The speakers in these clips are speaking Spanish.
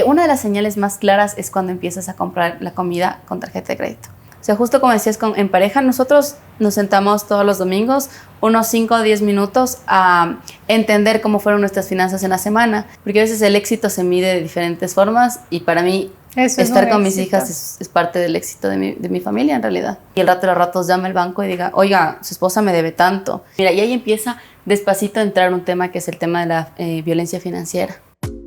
Una de las señales más claras es cuando empiezas a comprar la comida con tarjeta de crédito. O sea, justo como decías, en pareja, nosotros nos sentamos todos los domingos, unos 5 o 10 minutos, a entender cómo fueron nuestras finanzas en la semana, porque a veces el éxito se mide de diferentes formas y para mí estar con mis hijas es parte del éxito de mi familia en realidad. Y el rato de los ratos llama el banco y diga, oiga, su esposa me debe tanto. Mira, y ahí empieza despacito a entrar un tema que es el tema de la violencia financiera.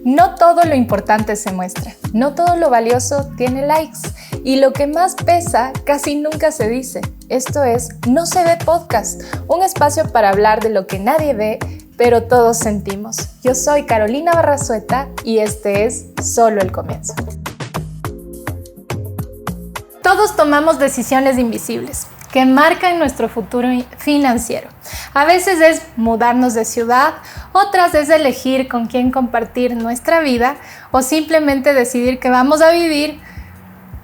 No todo lo importante se muestra, no todo lo valioso tiene likes y lo que más pesa casi nunca se dice. Esto es No Se Ve Podcast, un espacio para hablar de lo que nadie ve, pero todos sentimos. Yo soy Carolina Barrazueta y este es solo el comienzo. Todos tomamos decisiones invisibles que marcan nuestro futuro financiero. A veces es mudarnos de ciudad, otras es elegir con quién compartir nuestra vida o simplemente decidir que vamos a vivir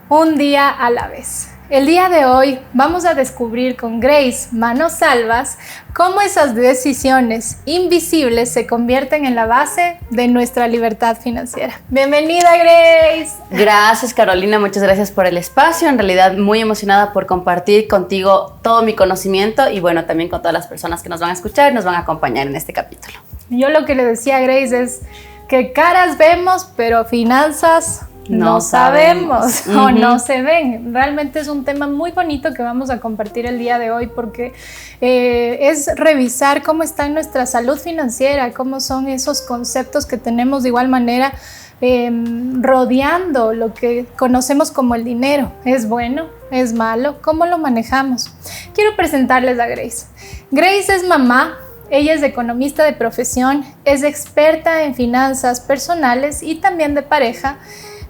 un día a la vez. El día de hoy vamos a descubrir con Grace Manosalvas cómo esas decisiones invisibles se convierten en la base de nuestra libertad financiera. Bienvenida, Grace. Gracias, Carolina, muchas gracias por el espacio. En realidad muy emocionada por compartir contigo todo mi conocimiento y bueno, también con todas las personas que nos van a escuchar y nos van a acompañar en este capítulo. Yo lo que le decía a Grace es que caras vemos, pero finanzas no sabemos o no se ven. Realmente es un tema muy bonito que vamos a compartir el día de hoy porque es revisar cómo está nuestra salud financiera, cómo son esos conceptos que tenemos de igual manera rodeando lo que conocemos como el dinero. ¿Es bueno? ¿Es malo? ¿Cómo lo manejamos? Quiero presentarles a Grace. Grace es mamá. Ella es economista de profesión, es experta en finanzas personales y también de pareja.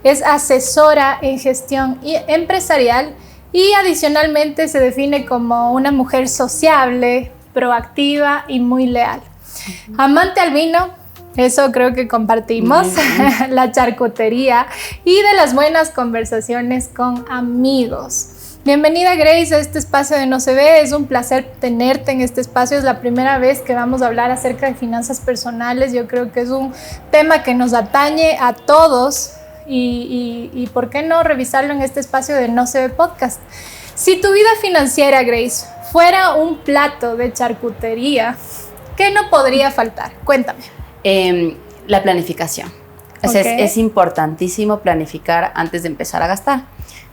Es asesora en gestión empresarial y adicionalmente se define como una mujer sociable, proactiva y muy leal. Amante al vino, eso creo que compartimos, la charcutería y de las buenas conversaciones con amigos. Bienvenida, Grace, a este espacio de No Se Ve. Es un placer tenerte en este espacio. Es la primera vez que vamos a hablar acerca de finanzas personales. Yo creo que es un tema que nos atañe a todos. Y ¿por qué no revisarlo en este espacio de No Se Ve Podcast? Si tu vida financiera, Grace, fuera un plato de charcutería, ¿qué no podría faltar? Cuéntame. La planificación. O sea, es importantísimo planificar antes de empezar a gastar.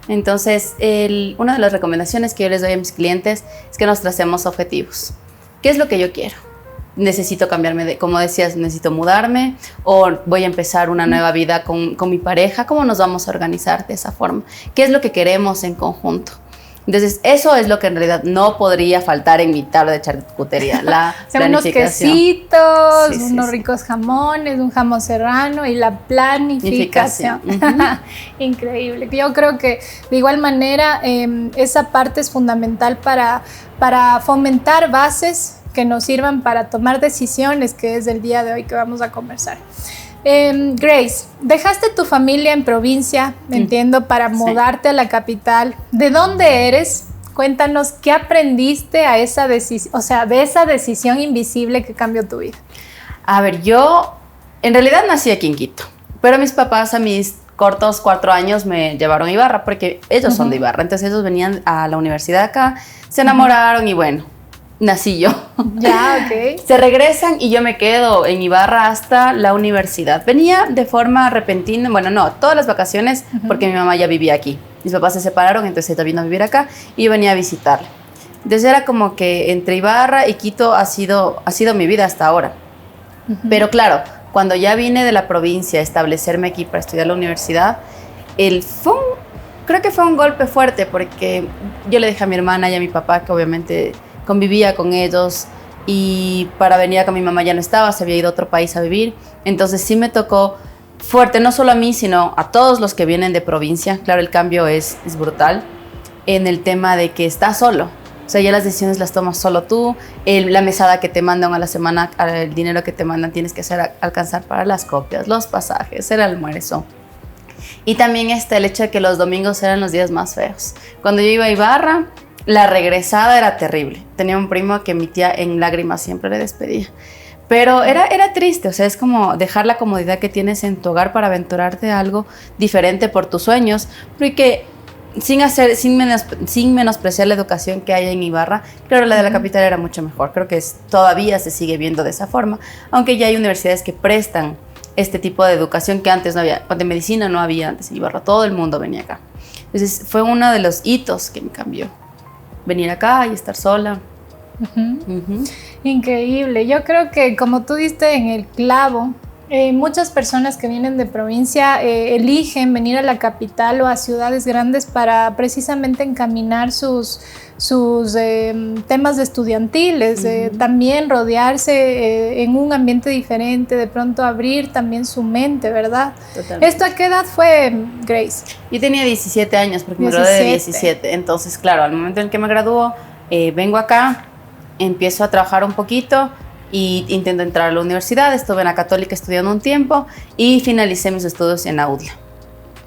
Entonces, una de las recomendaciones que yo les doy a mis clientes es que nos tracemos objetivos. ¿Qué es lo que yo quiero? Necesito cambiarme, como decías, necesito mudarme o voy a empezar una nueva vida con mi pareja. ¿Cómo nos vamos a organizar de esa forma? ¿Qué es lo que queremos en conjunto? Entonces, eso es lo que en realidad no podría faltar en mi tabla de charcutería, la planificación. Unos quesitos, unos ricos jamones, un jamón serrano y la planificación. Increíble. Yo creo que de igual manera esa parte es fundamental para fomentar bases que nos sirvan para tomar decisiones, que es el día de hoy que vamos a conversar. Grace, dejaste tu familia en provincia, entiendo, para mudarte a la capital. ¿De dónde eres? Cuéntanos qué aprendiste a esa decisión, o sea, de esa decisión invisible que cambió tu vida. A ver, yo en realidad nací aquí en Quito, pero mis papás a mis cortos 4 años me llevaron a Ibarra porque ellos son de Ibarra, entonces ellos venían a la universidad acá, se enamoraron y bueno, nací yo. Ya, ok. Se regresan y yo me quedo en Ibarra hasta la universidad. Venía de forma repentina, bueno, no, todas las vacaciones porque mi mamá ya vivía aquí. Mis papás se separaron, entonces ella vino a vivir acá y yo venía a visitarla. Entonces era como que entre Ibarra y Quito ha sido mi vida hasta ahora. Pero claro, cuando ya vine de la provincia a establecerme aquí para estudiar la universidad, creo que fue un golpe fuerte porque yo le dije a mi hermana y a mi papá que obviamente convivía con ellos y para venir acá mi mamá ya no estaba, se había ido a otro país a vivir. Entonces sí me tocó fuerte, no solo a mí, sino a todos los que vienen de provincia. Claro, el cambio es brutal en el tema de que estás solo. O sea, ya las decisiones las tomas solo tú. La mesada que te mandan a la semana, el dinero que te mandan, tienes que alcanzar para las copias, los pasajes, el almuerzo. Y también el hecho de que los domingos eran los días más feos. Cuando yo iba a Ibarra, la regresada era terrible. Tenía un primo que mi tía en lágrimas siempre le despedía. Pero era triste, o sea, es como dejar la comodidad que tienes en tu hogar para aventurarte a algo diferente por tus sueños, porque sin menospreciar la educación que hay en Ibarra, claro, la de la capital era mucho mejor, creo que todavía se sigue viendo de esa forma, aunque ya hay universidades que prestan este tipo de educación que antes no había, de medicina no había antes en Ibarra, todo el mundo venía acá. Entonces fue uno de los hitos que me cambió, venir acá y estar sola. Increíble. Yo creo que como tú diste en el clavo, muchas personas que vienen de provincia eligen venir a la capital o a ciudades grandes para precisamente encaminar sus temas estudiantiles, también rodearse en un ambiente diferente, de pronto abrir también su mente, ¿verdad? Totalmente. ¿Esto a qué edad fue, Grace? Yo tenía 17 años porque me gradué de 17, entonces claro, al momento en que me graduó, vengo acá, empiezo a trabajar un poquito y intento entrar a la universidad. Estuve en la Católica estudiando un tiempo y finalicé mis estudios en la UDLA.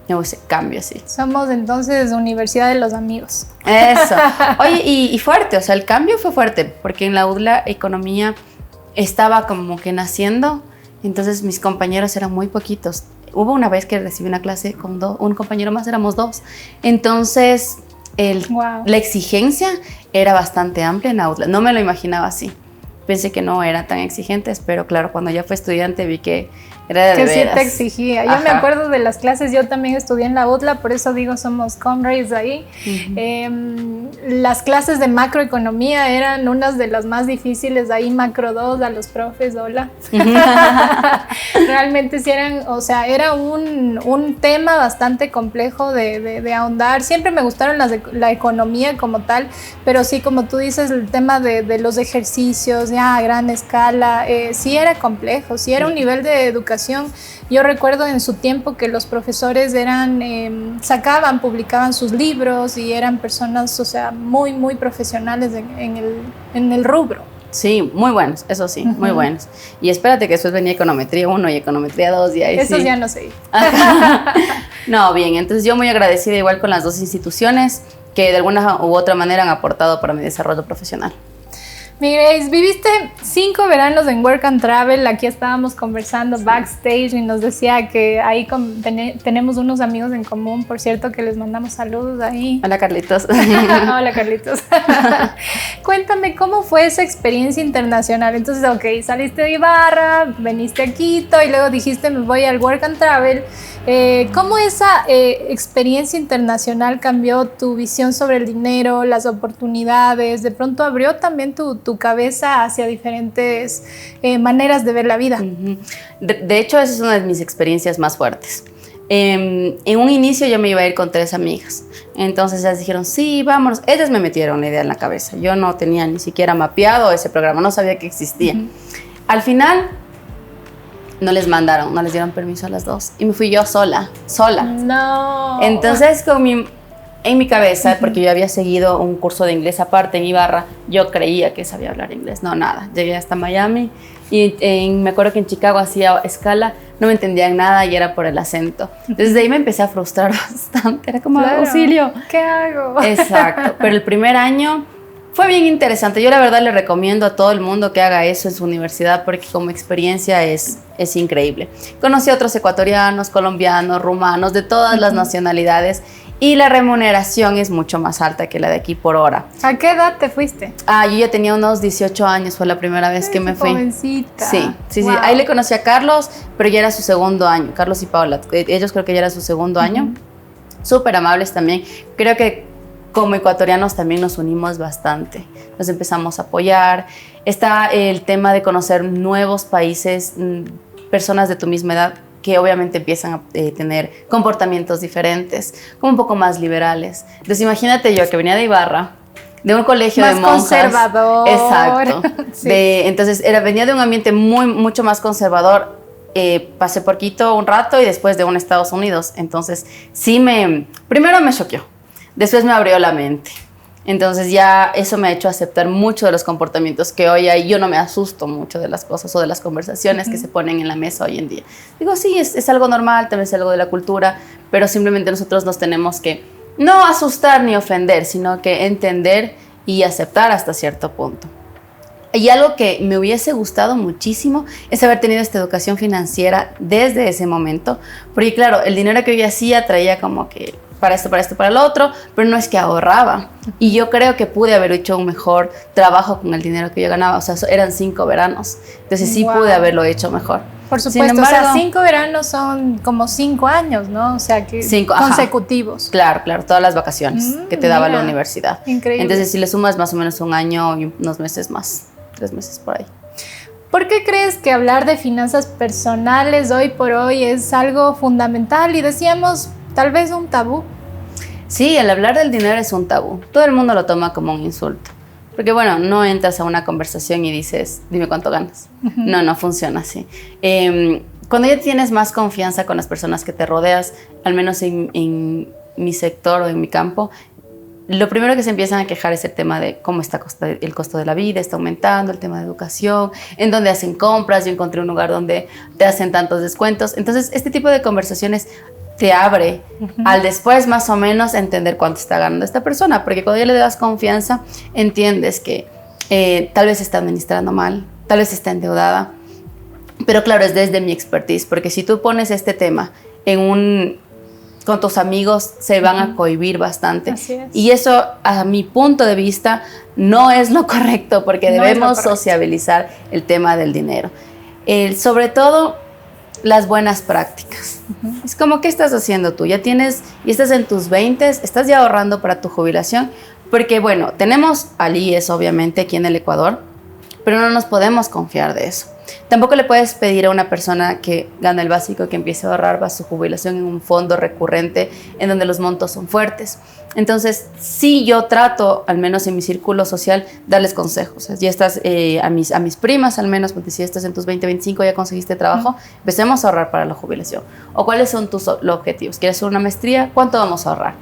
Hubo ese cambio así. Somos entonces Universidad de los Amigos. Eso. Oye, y fuerte, o sea, el cambio fue fuerte porque en la UDLA economía estaba como que naciendo, entonces mis compañeros eran muy poquitos. Hubo una vez que recibí una clase con un compañero más, éramos 2. Entonces la exigencia era bastante amplia en Outlet. No me lo imaginaba así. Pensé que no eran tan exigentes, pero claro, cuando ya fui estudiante vi que era de veras. Que sí te exigía. Yo me acuerdo de las clases, yo también estudié en la UTLA, por eso digo somos comrades ahí. Las clases de macroeconomía eran unas de las más difíciles, ahí macro 2 a los profes, hola. Realmente sí eran, o sea, era un tema bastante complejo de ahondar. Siempre me gustaron la economía como tal, pero sí, como tú dices, el tema de los ejercicios ya a gran escala, sí era complejo, sí era un nivel de educación. Yo recuerdo en su tiempo que los profesores publicaban sus libros y eran personas, o sea, muy, muy profesionales en el rubro. Sí, muy buenos, eso sí, muy buenos. Y espérate que después venía econometría 1 y econometría 2 y ahí esos sí. Ya no sé. No, bien, entonces yo muy agradecida igual con las dos instituciones que de alguna u otra manera han aportado para mi desarrollo profesional. Mi Grace, viviste 5 veranos en Work and Travel. Aquí estábamos conversando backstage y nos decía que ahí tenemos unos amigos en común, por cierto, que les mandamos saludos ahí. Hola, Carlitos. Hola, Carlitos. Cuéntame, ¿cómo fue esa experiencia internacional? Entonces, ok, saliste de Ibarra, veniste a Quito y luego dijiste me voy al Work and Travel. ¿Cómo esa experiencia internacional cambió tu visión sobre el dinero, las oportunidades? De pronto abrió también tu cabeza hacia diferentes maneras de ver la vida. De hecho, esa es una de mis experiencias más fuertes. En un inicio yo me iba a ir con 3 amigas. Entonces ellas dijeron, sí, vámonos. Ellas me metieron una idea en la cabeza. Yo no tenía ni siquiera mapeado ese programa, no sabía que existía. Al final no les dieron permiso a las 2 y me fui yo sola. No. Entonces en mi cabeza, porque yo había seguido un curso de inglés aparte en Ibarra, yo creía que sabía hablar inglés, no, nada. Llegué hasta Miami y me acuerdo que en Chicago hacía escala, no me entendían nada y era por el acento. Desde ahí me empecé a frustrar bastante, era como, claro, auxilio. ¿Qué hago? Exacto, pero el primer año fue bien interesante. Yo la verdad le recomiendo a todo el mundo que haga eso en su universidad porque como experiencia es increíble. Conocí a otros ecuatorianos, colombianos, rumanos, de todas las nacionalidades y la remuneración es mucho más alta que la de aquí por hora. ¿A qué edad te fuiste? Yo ya tenía unos 18 años, fue la primera vez que me fui. Jovencita. Sí. Ahí le conocí a Carlos, pero ya era su segundo año. Carlos y Paula, ellos creo que ya era su segundo año. Súper amables también. Creo que como ecuatorianos también nos unimos bastante, nos empezamos a apoyar. Está el tema de conocer nuevos países, personas de tu misma edad que obviamente empiezan a tener comportamientos diferentes, como un poco más liberales. Entonces imagínate yo que venía de Ibarra, de un colegio más de monjas. Conservador. Exacto. Sí. Entonces venía de un ambiente mucho más conservador. Pasé por Quito un rato y después de Estados Unidos. Entonces primero me choqueó. Después me abrió la mente. Entonces ya eso me ha hecho aceptar mucho de los comportamientos que hoy hay. Yo no me asusto mucho de las cosas o de las conversaciones que se ponen en la mesa hoy en día. Digo, sí, es algo normal, también es algo de la cultura, pero simplemente nosotros nos tenemos que no asustar ni ofender, sino que entender y aceptar hasta cierto punto. Y algo que me hubiese gustado muchísimo es haber tenido esta educación financiera desde ese momento, porque claro, el dinero que yo hacía traía como que para esto, para lo otro, pero no es que ahorraba. Y yo creo que pude haber hecho un mejor trabajo con el dinero que yo ganaba. O sea, eran 5 veranos. Entonces sí pude haberlo hecho mejor. Por supuesto, embargo, o sea, 5 veranos son como 5 años, ¿no? O sea, que consecutivos. Claro, todas las vacaciones que te daba la universidad. Increíble. Entonces si le sumas más o menos un año y unos meses más, 3 meses por ahí. ¿Por qué crees que hablar de finanzas personales hoy por hoy es algo fundamental y decíamos tal vez un tabú? Sí, el hablar del dinero es un tabú. Todo el mundo lo toma como un insulto. Porque bueno, no entras a una conversación y dices, dime cuánto ganas. No funciona así. Cuando ya tienes más confianza con las personas que te rodeas, al menos en mi sector o en mi campo, lo primero que se empiezan a quejar es el tema de cómo está el costo de la vida, está aumentando, el tema de educación, en dónde hacen compras. Yo encontré un lugar donde te hacen tantos descuentos. Entonces, este tipo de conversaciones te abre al después más o menos entender cuánto está ganando esta persona, porque cuando ya le das confianza, entiendes que tal vez está administrando mal, tal vez está endeudada, pero claro, es desde mi expertise, porque si tú pones este tema con tus amigos, se van a cohibir bastante. Así es. Y eso, a mi punto de vista, no es lo correcto, porque debemos sociabilizar el tema del dinero. Sobre todo, las buenas prácticas. Es como, ¿qué estás haciendo tú? Ya estás en tus 20s, estás ya ahorrando para tu jubilación, porque bueno, tenemos al IES obviamente aquí en el Ecuador, pero no nos podemos confiar de eso. Tampoco le puedes pedir a una persona que gana el básico que empiece a ahorrar para su jubilación en un fondo recurrente en donde los montos son fuertes. Entonces, sí, yo trato, al menos en mi círculo social, darles consejos. Ya estás, a mis primas al menos, porque si estás en tus 20, 25, ya conseguiste trabajo, empecemos a ahorrar para la jubilación. O cuáles son tus objetivos. ¿Quieres hacer una maestría? ¿Cuánto vamos a ahorrar?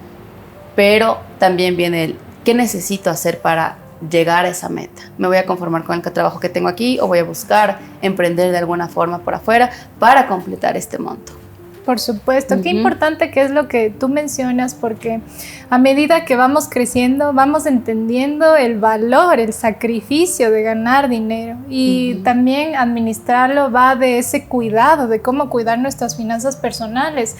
Pero también viene el, ¿qué necesito hacer para llegar a esa meta? ¿Me voy a conformar con el trabajo que tengo aquí o voy a buscar emprender de alguna forma por afuera para completar este monto? Por supuesto, qué importante que es lo que tú mencionas, porque a medida que vamos creciendo, vamos entendiendo el valor, el sacrificio de ganar dinero y también administrarlo va de ese cuidado, de cómo cuidar nuestras finanzas personales.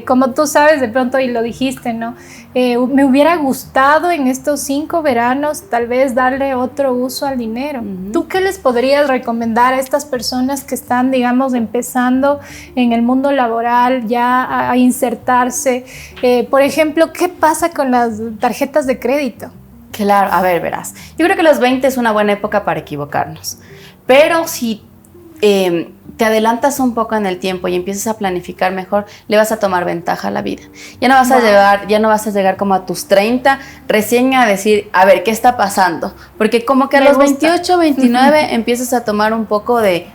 Como tú sabes de pronto y lo dijiste, ¿no? Me hubiera gustado en estos 5 veranos tal vez darle otro uso al dinero. ¿Tú qué les podrías recomendar a estas personas que están, digamos, empezando en el mundo laboral, ya a insertarse? Por ejemplo, ¿qué pasa con las tarjetas de crédito? Claro, a ver, verás. Yo creo que los 20 es una buena época para equivocarnos. Pero si te adelantas un poco en el tiempo y empiezas a planificar mejor, le vas a tomar ventaja a la vida. Ya no vas a llegar como a tus 30 recién a decir, a ver, ¿qué está pasando? Porque como que a los 28, 29 empiezas a tomar un poco de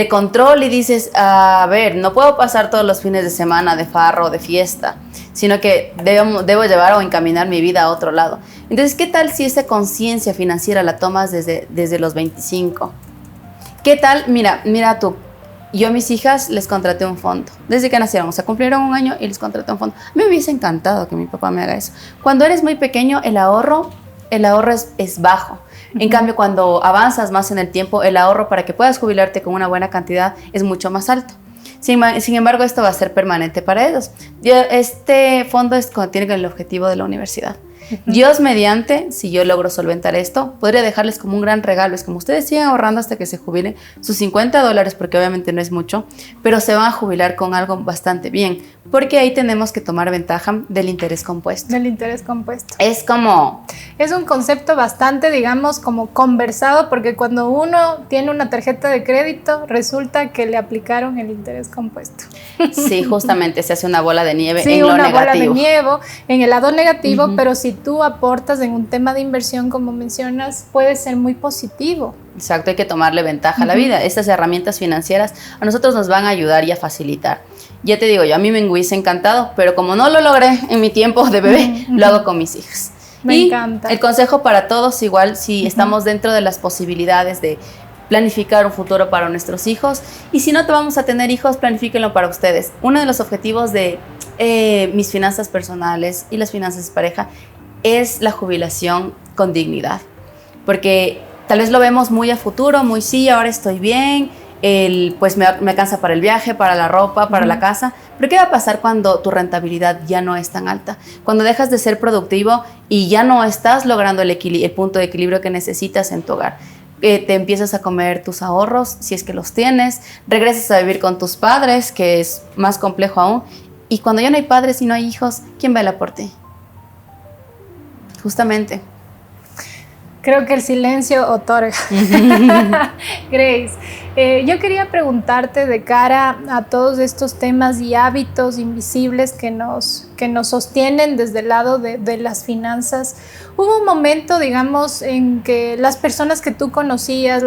control y dices, a ver, no puedo pasar todos los fines de semana de farro, de fiesta, sino que debo llevar o encaminar mi vida a otro lado. Entonces, ¿qué tal si esa conciencia financiera la tomas desde los 25? ¿Qué tal? Mira tú, yo a mis hijas les contraté un fondo, desde que nacieron, o sea, cumplieron 1 año y les contraté un fondo. A mí me hubiese encantado que mi papá me haga eso. Cuando eres muy pequeño, el ahorro es bajo. En cambio, cuando avanzas más en el tiempo, el ahorro para que puedas jubilarte con una buena cantidad es mucho más alto. Sin embargo, esto va a ser permanente para ellos. Este fondo tiene el objetivo de la universidad. Dios mediante, si yo logro solventar esto, podría dejarles como un gran regalo. Es como ustedes sigan ahorrando hasta que se jubilen sus $50, porque obviamente no es mucho, pero se van a jubilar con algo bastante bien, porque ahí tenemos que tomar ventaja del interés compuesto. Del interés compuesto. Es un concepto bastante, digamos, como conversado, porque cuando uno tiene una tarjeta de crédito, resulta que le aplicaron el interés compuesto. Sí, justamente se hace una bola de nieve en lo negativo. Sí, una bola de nieve en el lado negativo, pero si tú aportas en un tema de inversión, como mencionas, puede ser muy positivo. Exacto, hay que tomarle ventaja a la vida. Estas herramientas financieras a nosotros nos van a ayudar y a facilitar. Ya te digo yo, a mí me hubiese encantado, pero como no lo logré en mi tiempo de bebé, lo hago con mis hijas. Me encanta. El consejo para todos, igual, si estamos dentro de las posibilidades de planificar un futuro para nuestros hijos, y si no te vamos a tener hijos, planifíquenlo para ustedes. Uno de los objetivos de mis finanzas personales y las finanzas de pareja es la jubilación con dignidad, porque tal vez lo vemos muy a futuro, muy sí, ahora estoy bien, pues me alcanza para el viaje, para la ropa, para la casa. Pero ¿qué va a pasar cuando tu rentabilidad ya no es tan alta? Cuando dejas de ser productivo y ya no estás logrando el punto de equilibrio que necesitas en tu hogar. Te empiezas a comer tus ahorros, si es que los tienes, regresas a vivir con tus padres, que es más complejo aún. Y cuando ya no hay padres y no hay hijos, ¿quién vela por ti? Justamente. Creo que el silencio otorga. Grace, yo quería preguntarte de cara a todos estos temas y hábitos invisibles que nos sostienen desde el lado de las finanzas. ¿Hubo un momento, digamos, en que las personas que tú conocías,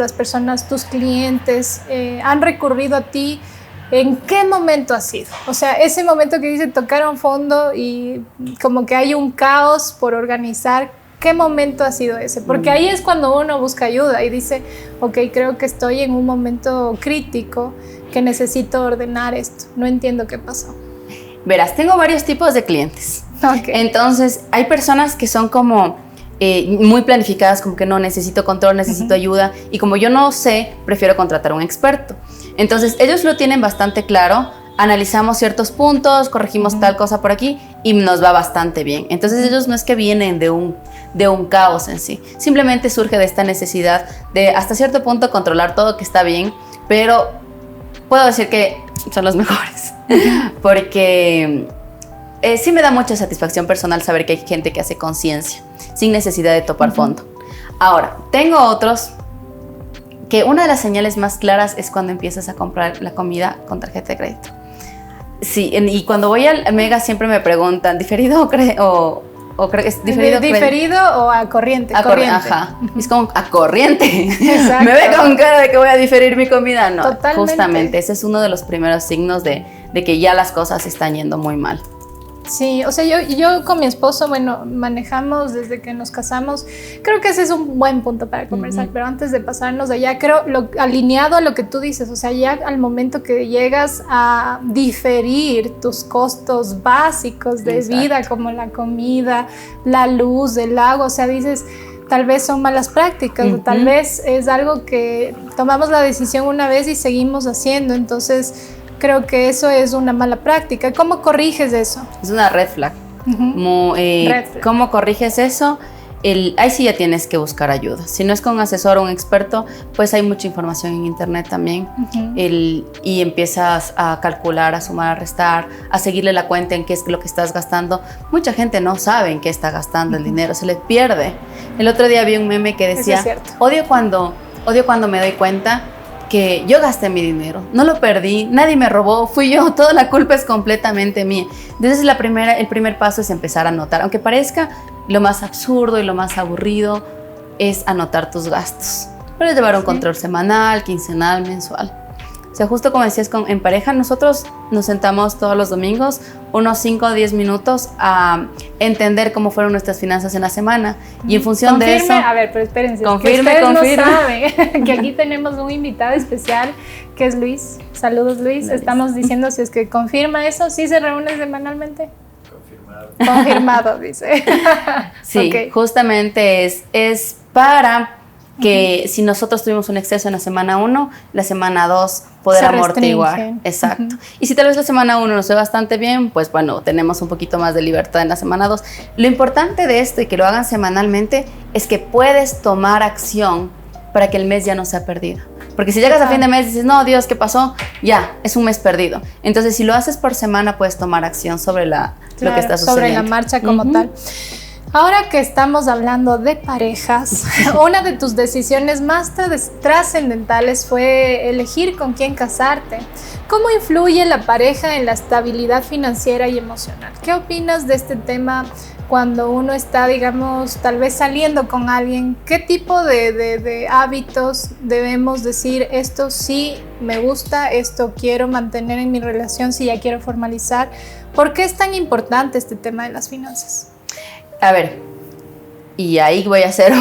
tus clientes, han recurrido a ti? ¿En qué momento ha sido? O sea, ese momento que dice tocaron fondo y como que hay un caos por organizar. ¿Qué momento ha sido ese? Porque ahí es cuando uno busca ayuda y dice, ok, creo que estoy en un momento crítico que necesito ordenar esto. No entiendo qué pasó. Verás, tengo varios tipos de clientes. Okay. Entonces, hay personas que son como muy planificadas, como que no, necesito control, necesito ayuda. Y como yo no sé, prefiero contratar a un experto. Entonces, ellos lo tienen bastante claro. Analizamos ciertos puntos, corregimos tal cosa por aquí y nos va bastante bien. Entonces ellos no es que vienen de un caos en sí, simplemente surge de esta necesidad de hasta cierto punto controlar todo, que está bien, pero puedo decir que son los mejores, porque sí me da mucha satisfacción personal saber que hay gente que hace conciencia sin necesidad de topar fondo. Ahora, tengo otros que una de las señales más claras es cuando empiezas a comprar la comida con tarjeta de crédito. Sí, y cuando voy al Mega siempre me preguntan, ¿diferido o creo que es diferido? ¿Diferido o a corriente? Corriente. Ajá. Es como a corriente. Exacto. Me ve con cara de que voy a diferir mi comida. No, totalmente. Justamente, ese es uno de los primeros signos de que ya las cosas están yendo muy mal. Sí, o sea, yo con mi esposo, bueno, manejamos desde que nos casamos. Creo que ese es un buen punto para conversar, pero antes de pasarnos allá, creo, alineado a lo que tú dices, o sea, ya al momento que llegas a diferir tus costos básicos de vida, como la comida, la luz, el agua, o sea, dices, tal vez son malas prácticas, o tal vez es algo que tomamos la decisión una vez y seguimos haciendo, entonces creo que eso es una mala práctica. ¿Cómo corriges eso? Es una red flag. Red flag. ¿Cómo corriges eso? Ahí sí ya tienes que buscar ayuda. Si no es con un asesor o un experto, pues hay mucha información en internet también. Y empiezas a calcular, a sumar, a restar, a seguirle la cuenta en qué es lo que estás gastando. Mucha gente no sabe en qué está gastando el dinero, se le pierde. El otro día vi un meme que decía, odio cuando me doy cuenta que yo gasté mi dinero, no lo perdí, nadie me robó, fui yo, toda la culpa es completamente mía. Entonces el primer paso es empezar a anotar, aunque parezca lo más absurdo y lo más aburrido, es anotar tus gastos. Puedes llevar un control semanal, quincenal, mensual. O sea, justo como decías, en pareja, nosotros nos sentamos todos los domingos, unos 5 o 10 minutos a entender cómo fueron nuestras finanzas en la semana. Y en función de eso... A ver, pero espérense. Confirme. No saben que aquí tenemos un invitado especial, que es Luis. Saludos, Luis. Estamos diciendo si es que confirma eso. ¿Sí se reúne semanalmente? Confirmado, dice. Sí, justamente es para que si nosotros tuvimos un exceso en la semana 1, la semana 2 poder amortiguar. Exacto. Y si tal vez la semana 1 nos fue bastante bien, pues bueno, tenemos un poquito más de libertad en la semana 2. Lo importante de esto y que lo hagan semanalmente es que puedes tomar acción para que el mes ya no sea perdido. Porque si llegas a fin de mes y dices, no, Dios, ¿qué pasó? Ya, es un mes perdido. Entonces, si lo haces por semana, puedes tomar acción sobre lo que está sucediendo. Sobre la marcha como tal. Ahora que estamos hablando de parejas, una de tus decisiones más trascendentales fue elegir con quién casarte. ¿Cómo influye la pareja en la estabilidad financiera y emocional? ¿Qué opinas de este tema cuando uno está, digamos, tal vez saliendo con alguien? ¿Qué tipo de hábitos debemos decir, esto sí me gusta, esto quiero mantener en mi relación si ya quiero formalizar? ¿Por qué es tan importante este tema de las finanzas? A ver, y ahí voy a hacer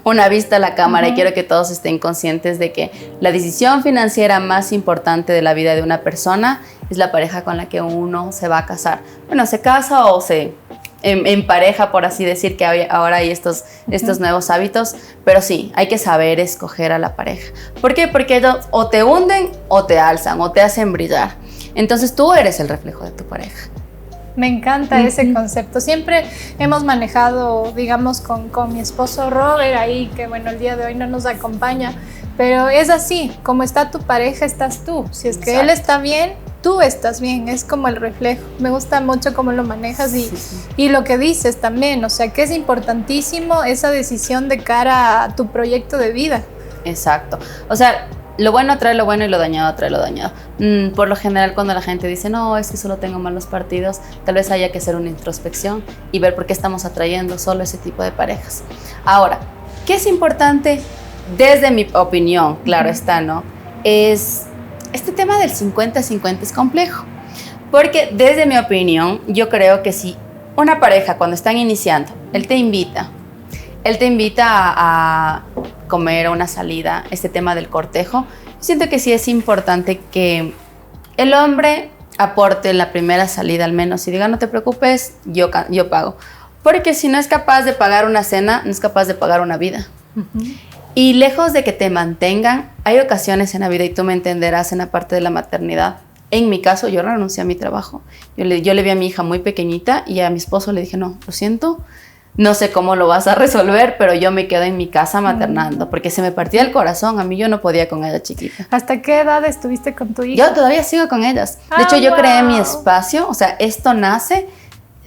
una vista a la cámara y quiero que todos estén conscientes de que la decisión financiera más importante de la vida de una persona es la pareja con la que uno se va a casar. Bueno, se casa o se en pareja, por así decir, que ahora hay estos nuevos hábitos, pero sí, hay que saber escoger a la pareja. ¿Por qué? Porque ellos o te hunden o te alzan o te hacen brillar. Entonces tú eres el reflejo de tu pareja. Me encanta ese concepto. Siempre hemos manejado, digamos, con mi esposo Robert ahí, que bueno, el día de hoy no nos acompaña, pero es así, como está tu pareja, estás tú. Si es que él está bien, tú estás bien, es como el reflejo. Me gusta mucho cómo lo manejas y lo que dices también, o sea, que es importantísimo esa decisión de cara a tu proyecto de vida. Exacto. O sea, lo bueno trae lo bueno y lo dañado trae lo dañado. Por lo general, cuando la gente dice, no, es que solo tengo malos partidos, tal vez haya que hacer una introspección y ver por qué estamos atrayendo solo ese tipo de parejas. Ahora, ¿qué es importante? Desde mi opinión, claro está, ¿no? Es este tema del 50-50 es complejo. Porque desde mi opinión, yo creo que si una pareja cuando están iniciando, él te invita a comer o una salida, este tema del cortejo, siento que sí es importante que el hombre aporte en la primera salida al menos y diga, no te preocupes, yo pago. Porque si no es capaz de pagar una cena, no es capaz de pagar una vida. Y lejos de que te mantengan, hay ocasiones en la vida, y tú me entenderás en la parte de la maternidad. En mi caso, yo renuncié a mi trabajo. Yo le vi a mi hija muy pequeñita y a mi esposo le dije, no, lo siento, no sé cómo lo vas a resolver, pero yo me quedo en mi casa maternando, porque se me partía el corazón. A mí yo no podía con ella chiquita. ¿Hasta qué edad estuviste con tu hija? Yo todavía sigo con ellas. De hecho, yo creé mi espacio, o sea, esto nace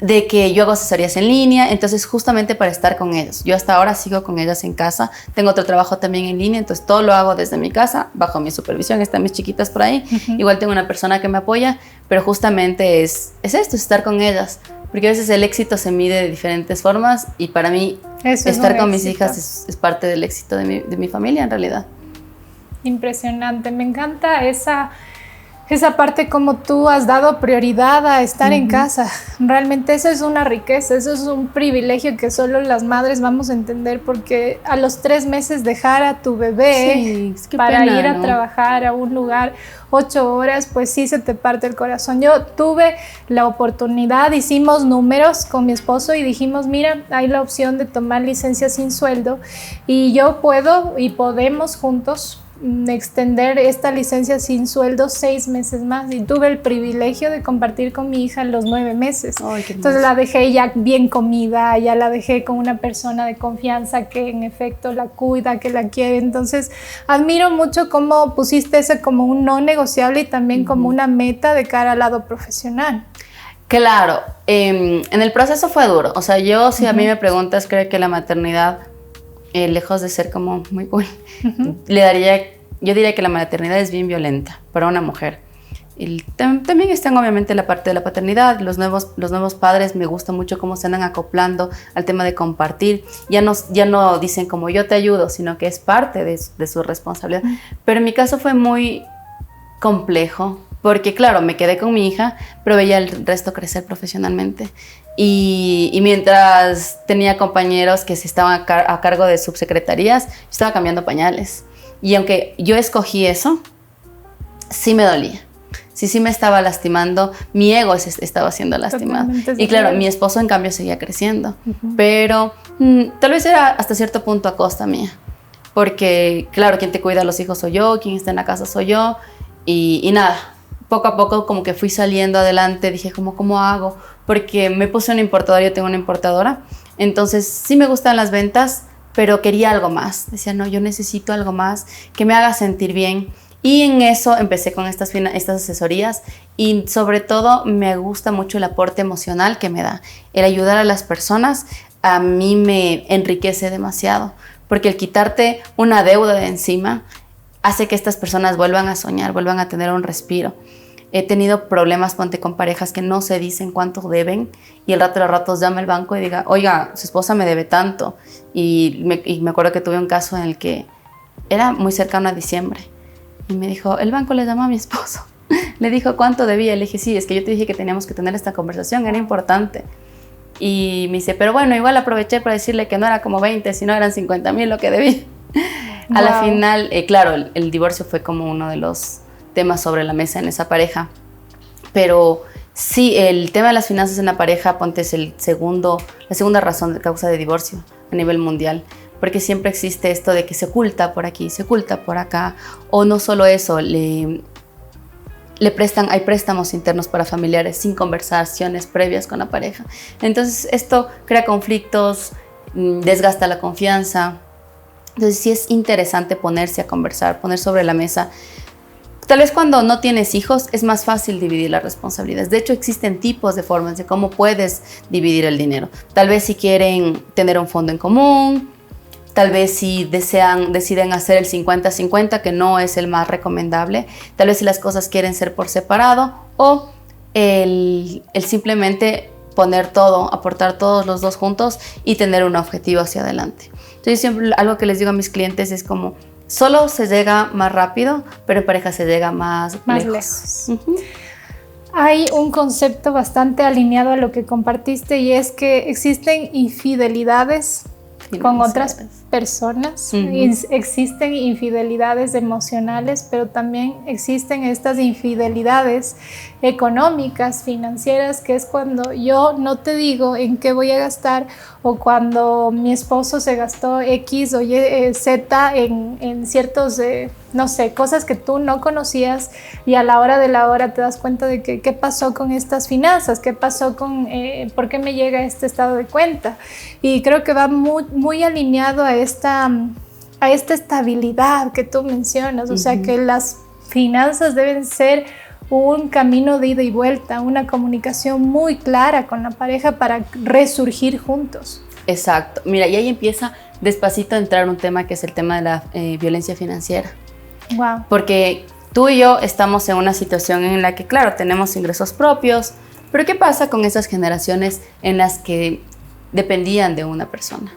de que yo hago asesorías en línea, entonces justamente para estar con ellos. Yo hasta ahora sigo con ellas en casa, tengo otro trabajo también en línea, entonces todo lo hago desde mi casa, bajo mi supervisión, están mis chiquitas por ahí, igual tengo una persona que me apoya, pero justamente es esto, es estar con ellas, porque a veces el éxito se mide de diferentes formas y para mí estar con mis hijas es parte del éxito de mi familia en realidad. Impresionante, me encanta esa parte como tú has dado prioridad a estar en casa. Realmente eso es una riqueza, eso es un privilegio que solo las madres vamos a entender, porque a los 3 meses dejar a tu bebé para pena, ir a trabajar a un lugar 8 horas, pues sí se te parte el corazón. Yo tuve la oportunidad, hicimos números con mi esposo y dijimos, mira, hay la opción de tomar licencia sin sueldo y yo puedo y podemos juntos extender esta licencia sin sueldo 6 meses más, y tuve el privilegio de compartir con mi hija los 9 meses. Entonces la dejé ya bien comida, ya la dejé con una persona de confianza que en efecto la cuida, que la quiere. Entonces admiro mucho cómo pusiste eso como un no negociable y también como una meta de cara al lado profesional. Claro, en el proceso fue duro. O sea, yo si a mí me preguntas, creo que la maternidad, lejos de ser como muy cool, yo diría que la maternidad es bien violenta para una mujer. Y también están obviamente la parte de la paternidad, los nuevos padres, me gusta mucho cómo se andan acoplando al tema de compartir. Ya no dicen como yo te ayudo, sino que es parte de su responsabilidad. Pero en mi caso fue muy complejo, porque claro, me quedé con mi hija, pero veía el resto crecer profesionalmente. Y mientras tenía compañeros que se estaban a cargo de subsecretarías, yo estaba cambiando pañales. Y aunque yo escogí eso, sí me dolía. Sí me estaba lastimando. Mi ego estaba siendo lastimado. Y claro, mi esposo en cambio seguía creciendo. Pero tal vez era hasta cierto punto a costa mía. Porque claro, quien te cuida a los hijos soy yo, quien está en la casa soy yo. Y nada, poco a poco como que fui saliendo adelante. Dije, ¿cómo hago? Porque me puse una importadora, yo tengo una importadora. Entonces sí me gustan las ventas, pero quería algo más. Decía, no, yo necesito algo más que me haga sentir bien. Y en eso empecé con estas asesorías y sobre todo me gusta mucho el aporte emocional que me da. El ayudar a las personas a mí me enriquece demasiado, porque el quitarte una deuda de encima hace que estas personas vuelvan a soñar, vuelvan a tener un respiro. He tenido problemas, ponte, con parejas que no se dicen cuánto deben y el rato de los ratos llama el banco y diga, oiga, su esposa me debe tanto. Y me acuerdo que tuve un caso en el que era muy cercano a diciembre y me dijo, el banco le llamó a mi esposo. Le dijo cuánto debía. Le dije, sí, es que yo te dije que teníamos que tener esta conversación, era importante. Y me dice, pero bueno, igual aproveché para decirle que no era como 20, sino eran 50,000 lo que debía. Wow. A la final, claro, el divorcio fue como uno de los temas sobre la mesa en esa pareja, pero Sí, el tema de las finanzas en la pareja, ponte, es la segunda razón de causa de divorcio a nivel mundial, porque siempre existe esto de que se oculta por aquí, se oculta por acá, o no solo eso, hay préstamos internos para familiares sin conversaciones previas con la pareja. Entonces esto crea conflictos, desgasta la confianza. Entonces sí es interesante ponerse a conversar, poner sobre la mesa. Tal vez cuando no tienes hijos es más fácil dividir las responsabilidades. De hecho, existen tipos de formas de cómo puedes dividir el dinero. Tal vez si quieren tener un fondo en común, tal vez si deciden hacer el 50-50, que no es el más recomendable. Tal vez si las cosas quieren ser por separado, o el simplemente poner todo, aportar todos los dos juntos y tener un objetivo hacia adelante. Entonces siempre algo que les digo a mis clientes es como, solo se llega más rápido, pero en pareja se llega más lejos. Uh-huh. Hay un concepto bastante alineado a lo que compartiste, y es que existen infidelidades con otras personas. Uh-huh. Existen infidelidades emocionales, pero también existen estas infidelidades económicas, financieras, que es cuando yo no te digo en qué voy a gastar, o cuando mi esposo se gastó X o Y, Z en ciertos, no sé, cosas que tú no conocías, y a la hora de la hora te das cuenta de que qué pasó con estas finanzas, qué pasó con, por qué me llega este estado de cuenta. Y creo que va muy alineado a esta estabilidad que tú mencionas. O sea, que las finanzas deben ser un camino de ida y vuelta, una comunicación muy clara con la pareja para resurgir juntos. Exacto. Mira, y ahí empieza despacito a entrar un tema que es el tema de la violencia financiera. Wow. Porque tú y yo estamos en una situación en la que, claro, tenemos ingresos propios, pero ¿qué pasa con esas generaciones en las que dependían de una persona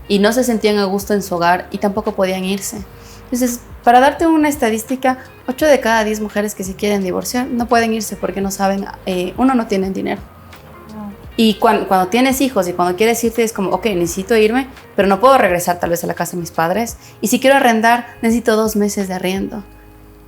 y no se sentían a gusto en su hogar y tampoco podían irse? Entonces, para darte una estadística, 8 de cada 10 mujeres que se quieren divorciar no pueden irse porque no saben, uno, no tienen dinero. Y cuando tienes hijos y cuando quieres irte es como, ok, necesito irme, pero no puedo regresar tal vez a la casa de mis padres. Y si quiero arrendar, necesito 2 meses de arriendo.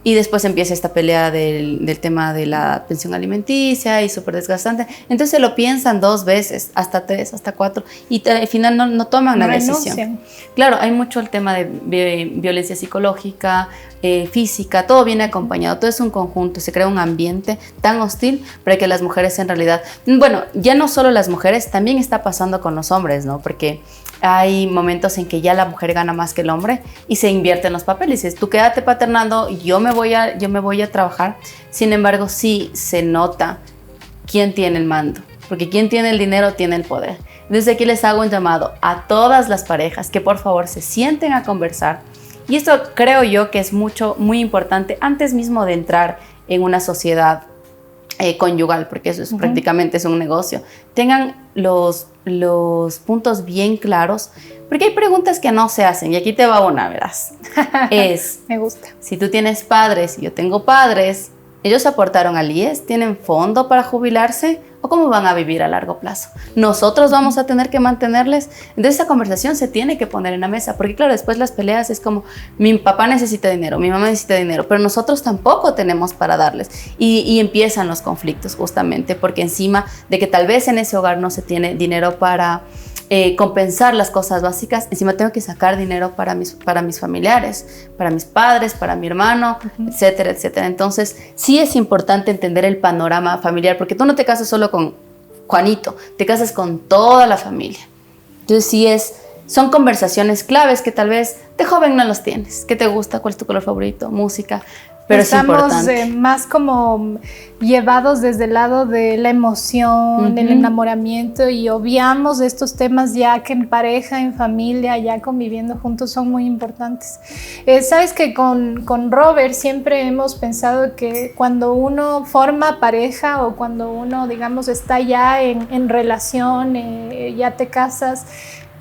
Y después empieza esta pelea del tema de la pensión alimenticia y súper desgastante. Entonces lo piensan 2 veces, hasta 3, hasta 4, y al final no toman la decisión. Claro, hay mucho el tema de violencia psicológica, física, todo viene acompañado, todo es un conjunto, se crea un ambiente tan hostil para que las mujeres en realidad, bueno, ya no solo las mujeres, también está pasando con los hombres, ¿no? Porque hay momentos en que ya la mujer gana más que el hombre y se invierten los papeles. Dices, tú quédate paternando, yo me voy a trabajar. Sin embargo, sí se nota quién tiene el mando, porque quien tiene el dinero tiene el poder. Desde aquí les hago un llamado a todas las parejas que por favor se sienten a conversar. Y esto creo yo que es muy importante antes mismo de entrar en una sociedad conyugal, porque eso es prácticamente es un negocio. Tengan los puntos bien claros, porque hay preguntas que no se hacen, y aquí te va una, verás. Me gusta. Si tú tienes padres y yo tengo padres, ¿ellos aportaron al IES? ¿Tienen fondo para jubilarse? ¿O cómo van a vivir a largo plazo? ¿Nosotros vamos a tener que mantenerles? Entonces esa conversación se tiene que poner en la mesa, porque claro, después las peleas es como, mi papá necesita dinero, mi mamá necesita dinero, pero nosotros tampoco tenemos para darles. Y empiezan los conflictos justamente, porque encima de que tal vez en ese hogar no se tiene dinero para compensar las cosas básicas, encima tengo que sacar dinero para mis familiares, para mis padres, para mi hermano, etcétera, etcétera. Entonces sí es importante entender el panorama familiar, porque tú no te casas solo con Juanito, te casas con toda la familia. Entonces sí son conversaciones claves que tal vez de joven no los tienes. ¿Qué te gusta? ¿Cuál es tu color favorito? Música. Pero estamos más como llevados desde el lado de la emoción, del enamoramiento, y obviamos estos temas ya que en pareja, en familia, ya conviviendo juntos son muy importantes. Sabes que con Robert siempre hemos pensado que cuando uno forma pareja o cuando uno, digamos, está ya en relación, ya te casas,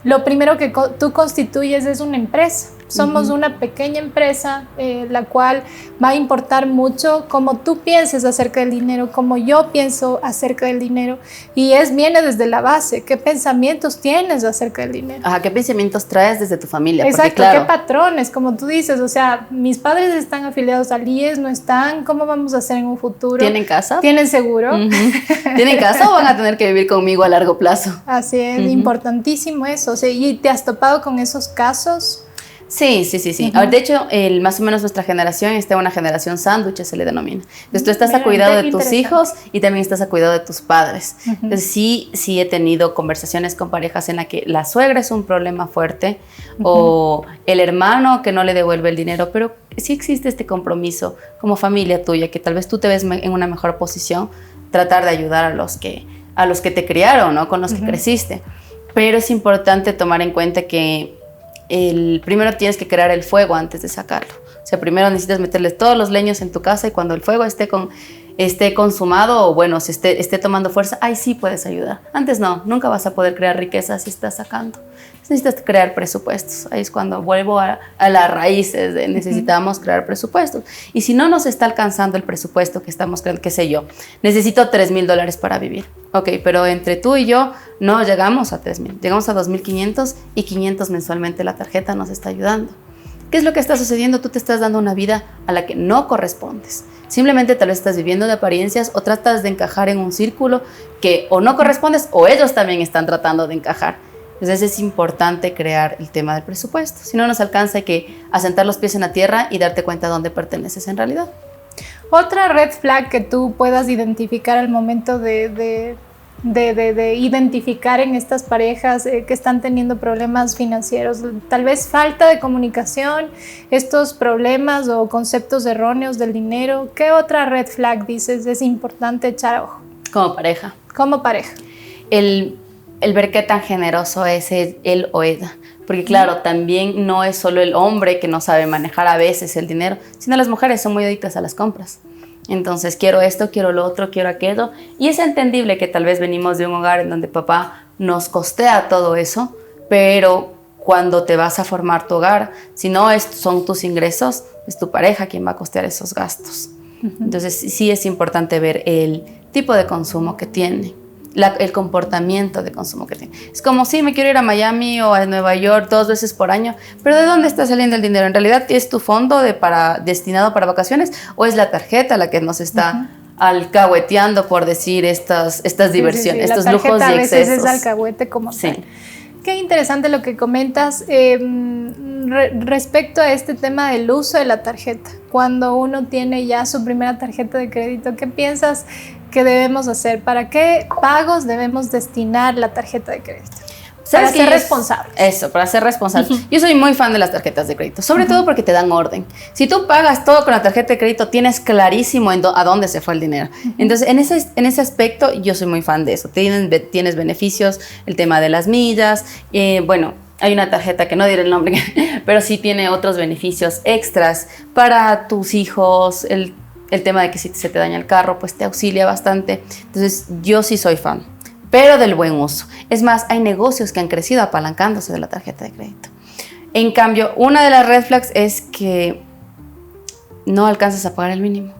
lo primero que tú constituyes es una empresa. Somos una pequeña empresa, la cual va a importar mucho cómo tú pienses acerca del dinero, cómo yo pienso acerca del dinero. Y viene desde la base. ¿Qué pensamientos tienes acerca del dinero? Ajá, ¿qué pensamientos traes desde tu familia? Exacto, porque, claro, ¿qué patrones? Como tú dices, o sea, mis padres están afiliados al IES, no están. ¿Cómo vamos a hacer en un futuro? ¿tienen casa? ¿Tienen seguro? ¿Tienen casa o van a tener que vivir conmigo a largo plazo? Así es, importantísimo eso. O sea, ¿y te has topado con esos casos? Sí. De hecho, más o menos nuestra generación está una generación sándwich, se le denomina. Entonces tú estás a cuidado de tus hijos y también estás a cuidado de tus padres. Entonces sí he tenido conversaciones con parejas en la que la suegra es un problema fuerte o el hermano que no le devuelve el dinero, pero sí existe este compromiso como familia tuya, que tal vez tú te ves en una mejor posición, tratar de ayudar a los que te criaron, ¿no? Con los que creciste. Pero es importante tomar en cuenta que primero tienes que crear el fuego antes de sacarlo. O sea, primero necesitas meterle todos los leños en tu casa y cuando el fuego esté consumado o bueno, esté tomando fuerza, ahí sí puedes ayudar. Antes no, nunca vas a poder crear riqueza si estás sacando. Necesitas crear presupuestos. Ahí es cuando vuelvo a las raíces de necesitamos crear presupuestos. Y si no nos está alcanzando el presupuesto que estamos creando, qué sé yo, necesito $3,000 para vivir. Ok, pero entre tú y yo no llegamos a 3,000, llegamos a 2,500 y 500 mensualmente la tarjeta nos está ayudando. ¿Qué es lo que está sucediendo? Tú te estás dando una vida a la que no correspondes. Simplemente tal vez estás viviendo de apariencias o tratas de encajar en un círculo que o no correspondes o ellos también están tratando de encajar. Entonces es importante crear el tema del presupuesto. Si no nos alcanza hay que asentar los pies en la tierra y darte cuenta de dónde perteneces en realidad. Otra red flag que tú puedas identificar al momento de identificar en estas parejas que están teniendo problemas financieros, tal vez falta de comunicación, estos problemas o conceptos erróneos del dinero. ¿Qué otra red flag dices es importante echar ojo? Como pareja. Como pareja. El ver qué tan generoso es él o ella. Porque claro, también no es solo el hombre que no sabe manejar a veces el dinero, sino las mujeres son muy adictas a las compras. Entonces, quiero esto, quiero lo otro, quiero aquello. Y es entendible que tal vez venimos de un hogar en donde papá nos costea todo eso, pero cuando te vas a formar tu hogar, si no son tus ingresos, es tu pareja quien va a costear esos gastos. Entonces, sí es importante ver el tipo de consumo que tiene. El comportamiento de consumo que tiene. Es como, sí, me quiero ir a Miami o a Nueva York 2 veces por año, pero ¿de dónde está saliendo el dinero? ¿En realidad es tu fondo destinado para vacaciones o es la tarjeta la que nos está alcahueteando, por decir, estas diversiones, estos lujos y excesos? A veces es alcahuete como sí. tal. Qué interesante lo que comentas respecto a este tema del uso de la tarjeta. Cuando uno tiene ya su primera tarjeta de crédito, ¿qué piensas que debemos hacer? ¿Para qué pagos debemos destinar la tarjeta de crédito? Para ser responsables. Eso, para ser responsables. Yo soy muy fan de las tarjetas de crédito, sobre todo porque te dan orden. Si tú pagas todo con la tarjeta de crédito, tienes clarísimo a dónde se fue el dinero. Entonces, en ese aspecto, yo soy muy fan de eso. Tienes beneficios, el tema de las millas. Bueno, hay una tarjeta que no diré el nombre, pero sí tiene otros beneficios extras para tus hijos. El tema de que si se te daña el carro, pues te auxilia bastante. Entonces, yo sí soy fan, pero del buen uso. Es más, hay negocios que han crecido apalancándose de la tarjeta de crédito. En cambio, una de las red flags es que no alcanzas a pagar el mínimo.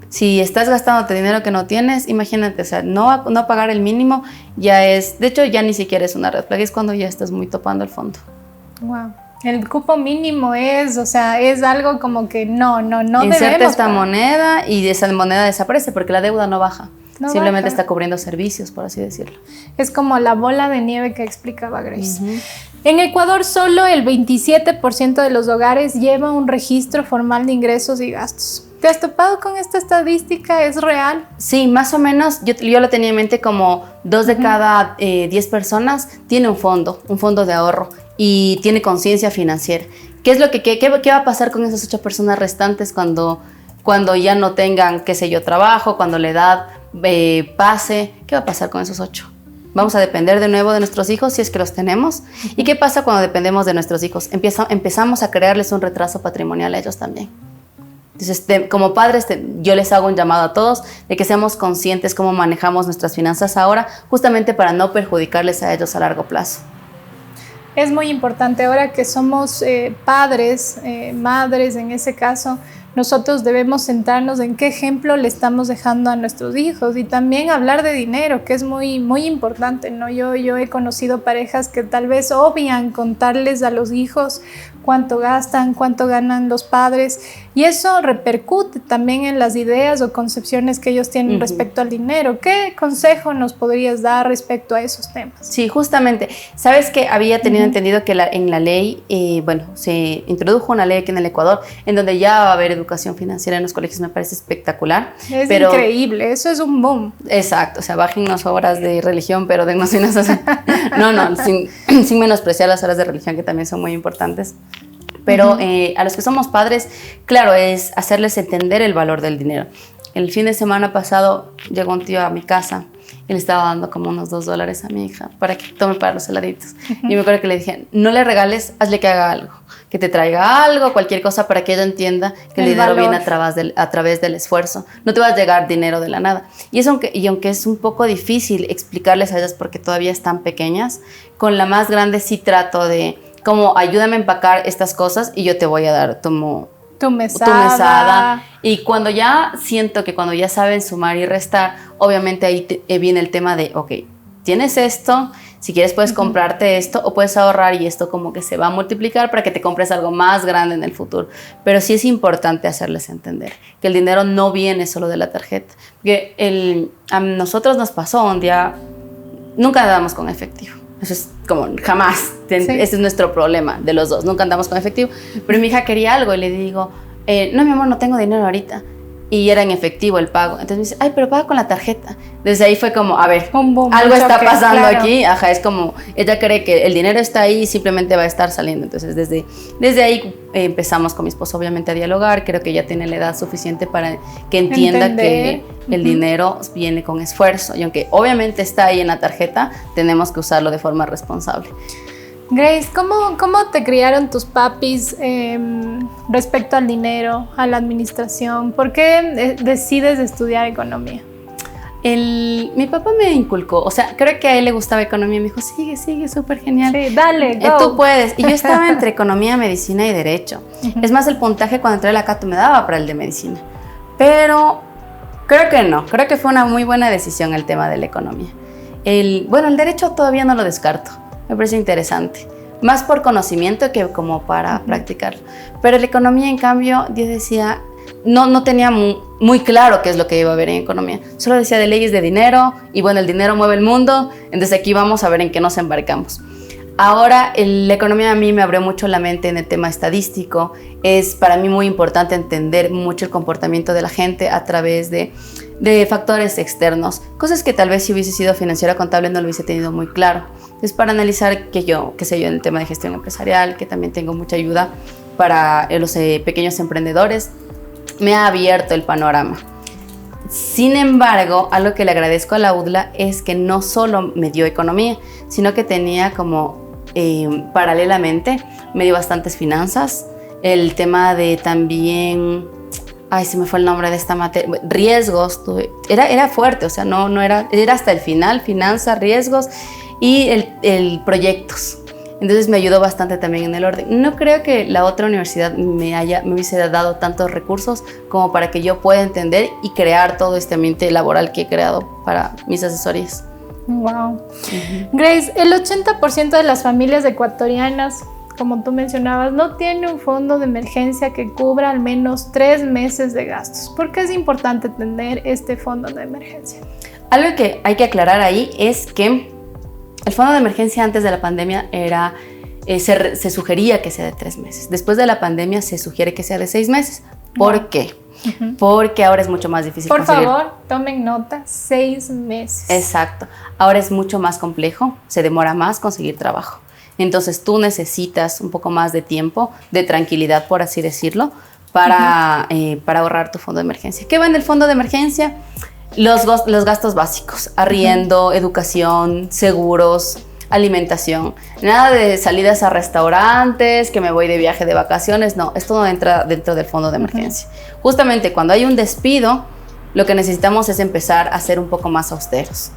Si estás gastándote dinero que no tienes, imagínate, o sea, no pagar el mínimo ya es, de hecho, ya ni siquiera es una red flag, es cuando ya estás muy topando el fondo. Wow. El cupo mínimo es algo como que no debemos. Inserta esta moneda y esa moneda desaparece porque la deuda no baja. Simplemente está cubriendo servicios, por así decirlo. Es como la bola de nieve que explicaba Grace. En Ecuador, solo el 27% de los hogares lleva un registro formal de ingresos y gastos. ¿Te has topado con esta estadística? ¿Es real? Sí, más o menos. Yo lo tenía en mente como 2 de cada 10 personas tiene un fondo de ahorro y tiene conciencia financiera. ¿Qué es lo qué va a pasar con esas 8 personas restantes cuando ya no tengan, qué sé yo, trabajo, cuando la edad pase? ¿Qué va a pasar con esos 8? Vamos a depender de nuevo de nuestros hijos si es que los tenemos. ¿Y qué pasa cuando dependemos de nuestros hijos? Empezamos a crearles un retraso patrimonial a ellos también. Entonces, como padres, yo les hago un llamado a todos de que seamos conscientes cómo manejamos nuestras finanzas ahora, justamente para no perjudicarles a ellos a largo plazo. Es muy importante ahora que somos padres, madres en ese caso. Nosotros debemos centrarnos en qué ejemplo le estamos dejando a nuestros hijos y también hablar de dinero, que es muy, muy importante, ¿no? Yo he conocido parejas que tal vez obvian contarles a los hijos cuánto gastan, cuánto ganan los padres, y eso repercute también en las ideas o concepciones que ellos tienen respecto al dinero. ¿Qué consejo nos podrías dar respecto a esos temas? Sí, justamente. Sabes que había tenido entendido que en la ley, se introdujo una ley aquí en el Ecuador en donde ya va a haber educación financiera en los colegios. Me parece espectacular. Es increíble, eso es un boom. Exacto, o sea, bájennos horas de religión, pero dennos unas... No, sin menospreciar las horas de religión, que también son muy importantes. Pero a los que somos padres, claro, es hacerles entender el valor del dinero. El fin de semana pasado llegó un tío a mi casa y le estaba dando como unos $2 a mi hija para que tome para los heladitos. Y me acuerdo que le dije, no le regales, hazle que haga algo, que te traiga algo, cualquier cosa, para que ella entienda que el dinero viene a través del esfuerzo. No te va a llegar dinero de la nada. Y aunque es un poco difícil explicarles a ellas porque todavía están pequeñas, con la más grande sí trato de, como, ayúdame a empacar estas cosas y yo te voy a dar tu mesada. Y cuando ya siento que cuando ya saben sumar y restar, obviamente ahí viene el tema de, ok, tienes esto, si quieres puedes comprarte esto o puedes ahorrar y esto como que se va a multiplicar para que te compres algo más grande en el futuro. Pero sí es importante hacerles entender que el dinero no viene solo de la tarjeta. Porque a nosotros nos pasó un día, nunca andamos con efectivo. Eso es como jamás. Sí. Ese es nuestro problema de los dos. Nunca andamos con efectivo. Pero mi hija quería algo y le digo, no, mi amor, no tengo dinero ahorita. Y era en efectivo el pago. Entonces me dice, ay, pero paga con la tarjeta. Desde ahí fue como, a ver, algo está pasando aquí. Ajá, es como, ella cree que el dinero está ahí y simplemente va a estar saliendo. Entonces desde ahí empezamos con mi esposo obviamente a dialogar. Creo que ella tiene la edad suficiente para que entienda que el dinero viene con esfuerzo. Y aunque obviamente está ahí en la tarjeta, tenemos que usarlo de forma responsable. Grace, ¿cómo te criaron tus papis respecto al dinero, a la administración? ¿Por qué decides estudiar economía? Mi papá me inculcó, o sea, creo que a él le gustaba economía. Me dijo, sigue, súper genial. Sí, dale, go. Tú puedes. Y yo estaba entre economía, medicina y derecho. Es más, el puntaje cuando entré a la Cato me daba para el de medicina. Pero creo que no. Creo que fue una muy buena decisión el tema de la economía. El derecho todavía no lo descarto. Me parece interesante, más por conocimiento que como para practicarlo. Pero la economía, en cambio, yo decía, no tenía muy claro qué es lo que iba a ver en economía. Solo decía de leyes de dinero, y bueno, el dinero mueve el mundo, entonces aquí vamos a ver en qué nos embarcamos. Ahora, la economía a mí me abrió mucho la mente en el tema estadístico. Es para mí muy importante entender mucho el comportamiento de la gente a través de factores externos, cosas que tal vez si hubiese sido financiera contable no lo hubiese tenido muy claro. Es para analizar qué sé yo, en el tema de gestión empresarial, que también tengo mucha ayuda para los pequeños emprendedores, me ha abierto el panorama. Sin embargo, algo que le agradezco a la UDLA es que no solo me dio economía, sino que tenía como paralelamente, me dio bastantes finanzas, el tema de también... Ay, se me fue el nombre de esta materia. Riesgos, era fuerte, o sea, no era hasta el final, finanzas, riesgos y el proyectos. Entonces me ayudó bastante también en el orden. No creo que la otra universidad me hubiese dado tantos recursos como para que yo pueda entender y crear todo este ambiente laboral que he creado para mis asesorías. Wow. Grace, el 80% de las familias ecuatorianas, como tú mencionabas, no tiene un fondo de emergencia que cubra al menos 3 meses de gastos. ¿Por qué es importante tener este fondo de emergencia? Algo que hay que aclarar ahí es que el fondo de emergencia antes de la pandemia se sugería que sea de 3 meses. Después de la pandemia se sugiere que sea de 6 meses. ¿Por qué? Porque ahora es mucho más difícil conseguir. Por favor, tomen nota, 6 meses. Exacto. Ahora es mucho más complejo, se demora más conseguir trabajo. Entonces tú necesitas un poco más de tiempo, de tranquilidad, por así decirlo, para ahorrar tu fondo de emergencia. ¿Qué va en el fondo de emergencia? Los gastos básicos, arriendo, educación, seguros, alimentación. Nada de salidas a restaurantes, que me voy de viaje de vacaciones. No, esto no entra dentro del fondo de emergencia. Justamente cuando hay un despido, lo que necesitamos es empezar a ser un poco más austeros.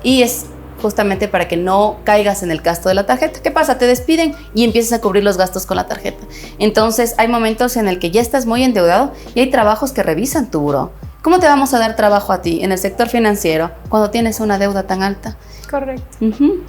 Y es justamente para que no caigas en el gasto de la tarjeta. ¿Qué pasa? Te despiden y empiezas a cubrir los gastos con la tarjeta. Entonces hay momentos en el que ya estás muy endeudado y hay trabajos que revisan tu buró. ¿Cómo te vamos a dar trabajo a ti en el sector financiero cuando tienes una deuda tan alta? Correcto.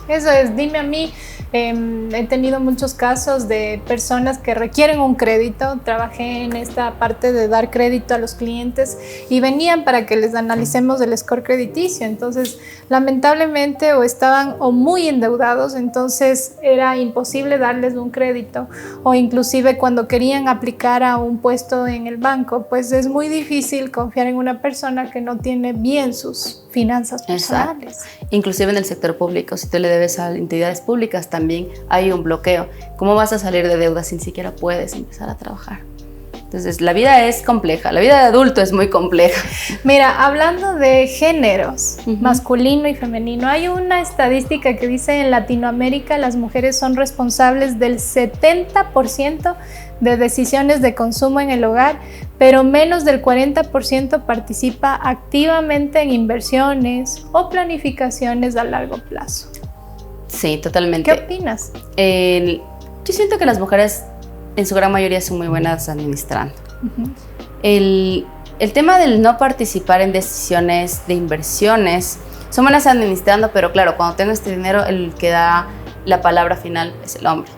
Eso es, dime a mí, he tenido muchos casos de personas que requieren un crédito, trabajé en esta parte de dar crédito a los clientes y venían para que les analicemos el score crediticio, entonces lamentablemente o estaban o muy endeudados, entonces era imposible darles un crédito, o inclusive cuando querían aplicar a un puesto en el banco, pues es muy difícil confiar en una persona que no tiene bien sus finanzas personales. Exacto. Inclusive en el sector público, si tú le debes a entidades públicas, también hay un bloqueo. ¿Cómo vas a salir de deuda si ni siquiera puedes empezar a trabajar? Entonces, la vida es compleja, la vida de adulto es muy compleja. Mira, hablando de géneros, masculino y femenino, hay una estadística que dice en Latinoamérica las mujeres son responsables del 70% de decisiones de consumo en el hogar, pero menos del 40% participa activamente en inversiones o planificaciones a largo plazo. Sí, totalmente. ¿Qué opinas? Yo siento que las mujeres en su gran mayoría son muy buenas administrando. El tema del no participar en decisiones de inversiones, son buenas administrando, pero claro, cuando tengo este dinero, el que da la palabra final es el hombre.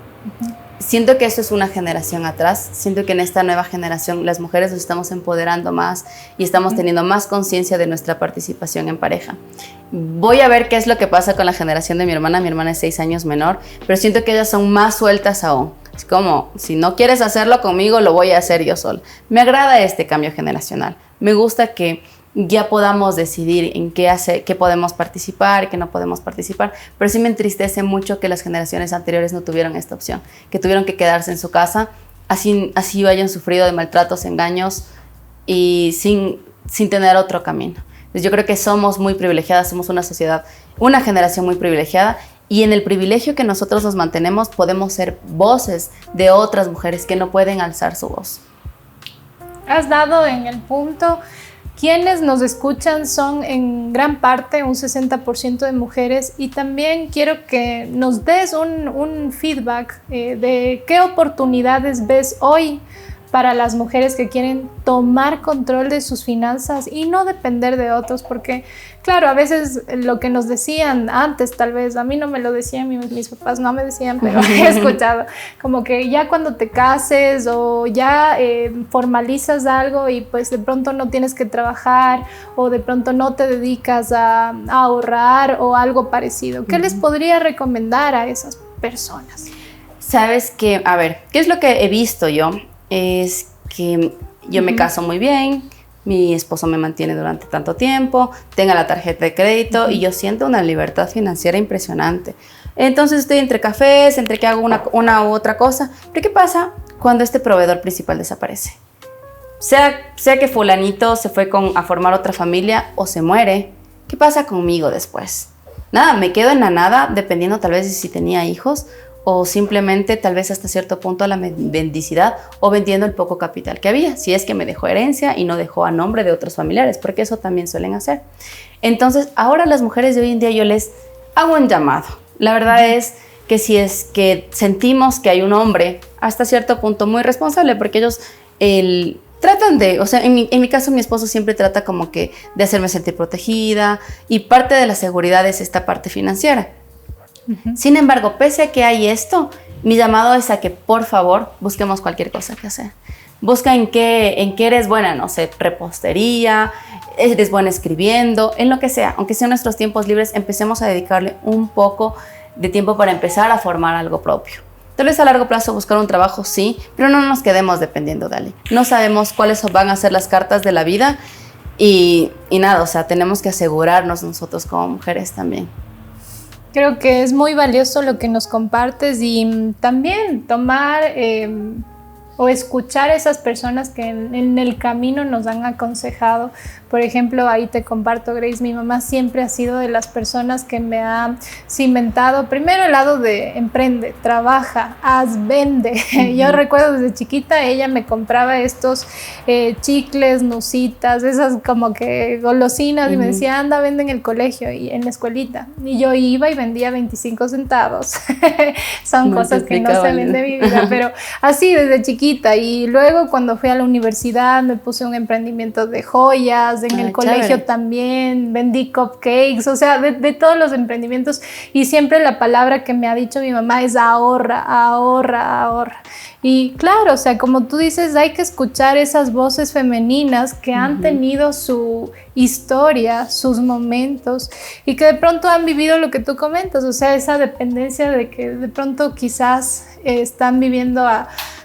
Siento que eso es una generación atrás, siento que en esta nueva generación las mujeres nos estamos empoderando más y estamos teniendo más conciencia de nuestra participación en pareja. Voy a ver qué es lo que pasa con la generación de mi hermana es 6 años menor, pero siento que ellas son más sueltas aún. Es como, si no quieres hacerlo conmigo, lo voy a hacer yo sola. Me agrada este cambio generacional, me gusta que ya podamos decidir en qué podemos participar, qué no podemos participar, pero sí me entristece mucho que las generaciones anteriores no tuvieron esta opción, que tuvieron que quedarse en su casa, así hayan sufrido de maltratos, engaños y sin tener otro camino. Entonces yo creo que somos muy privilegiadas, somos una sociedad, una generación muy privilegiada, y en el privilegio que nosotros nos mantenemos podemos ser voces de otras mujeres que no pueden alzar su voz. Has dado en el punto. Quienes nos escuchan son en gran parte un 60% de mujeres, y también quiero que nos des un feedback de qué oportunidades ves hoy para las mujeres que quieren tomar control de sus finanzas y no depender de otros, porque claro, a veces lo que nos decían antes, tal vez a mí no me lo decían, mis papás no me decían, pero he escuchado como que ya cuando te cases o ya formalizas algo y pues de pronto no tienes que trabajar o de pronto no te dedicas a ahorrar o algo parecido. ¿Qué les podría recomendar a esas personas? Sabes que, a ver, ¿qué es lo que he visto yo? Es que yo me caso muy bien, mi esposo me mantiene durante tanto tiempo, tengo la tarjeta de crédito y yo siento una libertad financiera impresionante. Entonces estoy entre cafés, entre que hago una u otra cosa. Pero ¿qué pasa cuando este proveedor principal desaparece? Sea que fulanito se fue a formar otra familia o se muere, ¿qué pasa conmigo después? Nada, me quedo en la nada dependiendo tal vez de si tenía hijos o simplemente tal vez hasta cierto punto a la mendicidad o vendiendo el poco capital que había, si es que me dejó herencia y no dejó a nombre de otros familiares, porque eso también suelen hacer. Entonces, ahora las mujeres de hoy en día yo les hago un llamado. La verdad es que si es que sentimos que hay un hombre hasta cierto punto muy responsable, porque ellos tratan de, o sea, en mi caso mi esposo siempre trata como que de hacerme sentir protegida, y parte de la seguridad es esta parte financiera. Sin embargo, pese a que hay esto, mi llamado es a que por favor busquemos cualquier cosa que hacer. Busca en qué eres buena, no sé, repostería, eres buena escribiendo, en lo que sea. Aunque sea en nuestros tiempos libres, empecemos a dedicarle un poco de tiempo para empezar a formar algo propio. Tal vez a largo plazo buscar un trabajo, sí, pero no nos quedemos dependiendo de alguien. No sabemos cuáles van a ser las cartas de la vida y nada, o sea, tenemos que asegurarnos nosotros como mujeres también. Creo que es muy valioso lo que nos compartes, y también tomar o escuchar a esas personas que en el camino nos han aconsejado. Por ejemplo, ahí te comparto, Grace, mi mamá siempre ha sido de las personas que me ha cimentado primero el lado de emprende, trabaja, haz, vende. Yo recuerdo desde chiquita ella me compraba estos chicles, nusitas, esas como que golosinas y me decía, anda, vende en el colegio y en la escuelita. Y yo iba y vendía 25 centavos. Son cosas que no se ven de mi vida, pero así desde chiquita. Y luego cuando fui a la universidad me puse un emprendimiento de joyas, en el colegio chévere. También vendí cupcakes, o sea, de todos los emprendimientos. Y siempre la palabra que me ha dicho mi mamá es ahorra, ahorra, ahorra. Y claro, o sea, como tú dices, hay que escuchar esas voces femeninas que han tenido su historia, sus momentos y que de pronto han vivido lo que tú comentas, o sea, esa dependencia de que de pronto quizás están viviendo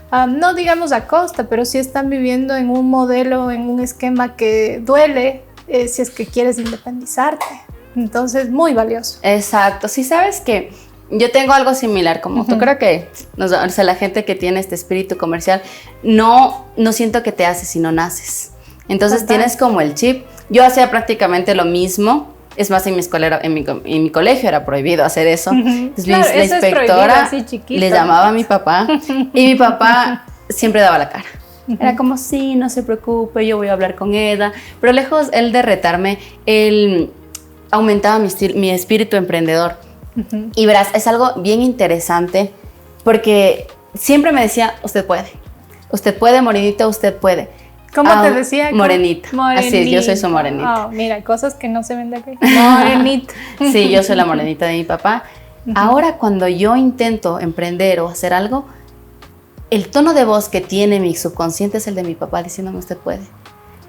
no digamos a costa, pero sí están viviendo en un modelo, en un esquema que duele si es que quieres independizarte. Entonces, muy valioso. Exacto. Sí, sabes que yo tengo algo similar como tú. Creo que o sea, la gente que tiene este espíritu comercial no siento que te haces, sino naces. Entonces tienes como el chip. Yo hacía prácticamente lo mismo. Es más, en mi escuela, en mi colegio era prohibido hacer eso. Entonces claro, la inspectora así, le llamaba a mi papá y mi papá siempre daba la cara. Era como, sí, no se preocupe, yo voy a hablar con ella. Pero lejos él de retarme, él aumentaba mi espíritu emprendedor. Y verás, es algo bien interesante porque siempre me decía, usted puede, morenita, usted puede. ¿Cómo te decía? Morenita. Así es, yo soy su morenita. Oh, mira, cosas que no se ven de aquí. Morenita. Sí, yo soy la morenita de mi papá. Ahora cuando yo intento emprender o hacer algo, el tono de voz que tiene mi subconsciente es el de mi papá diciéndome usted puede.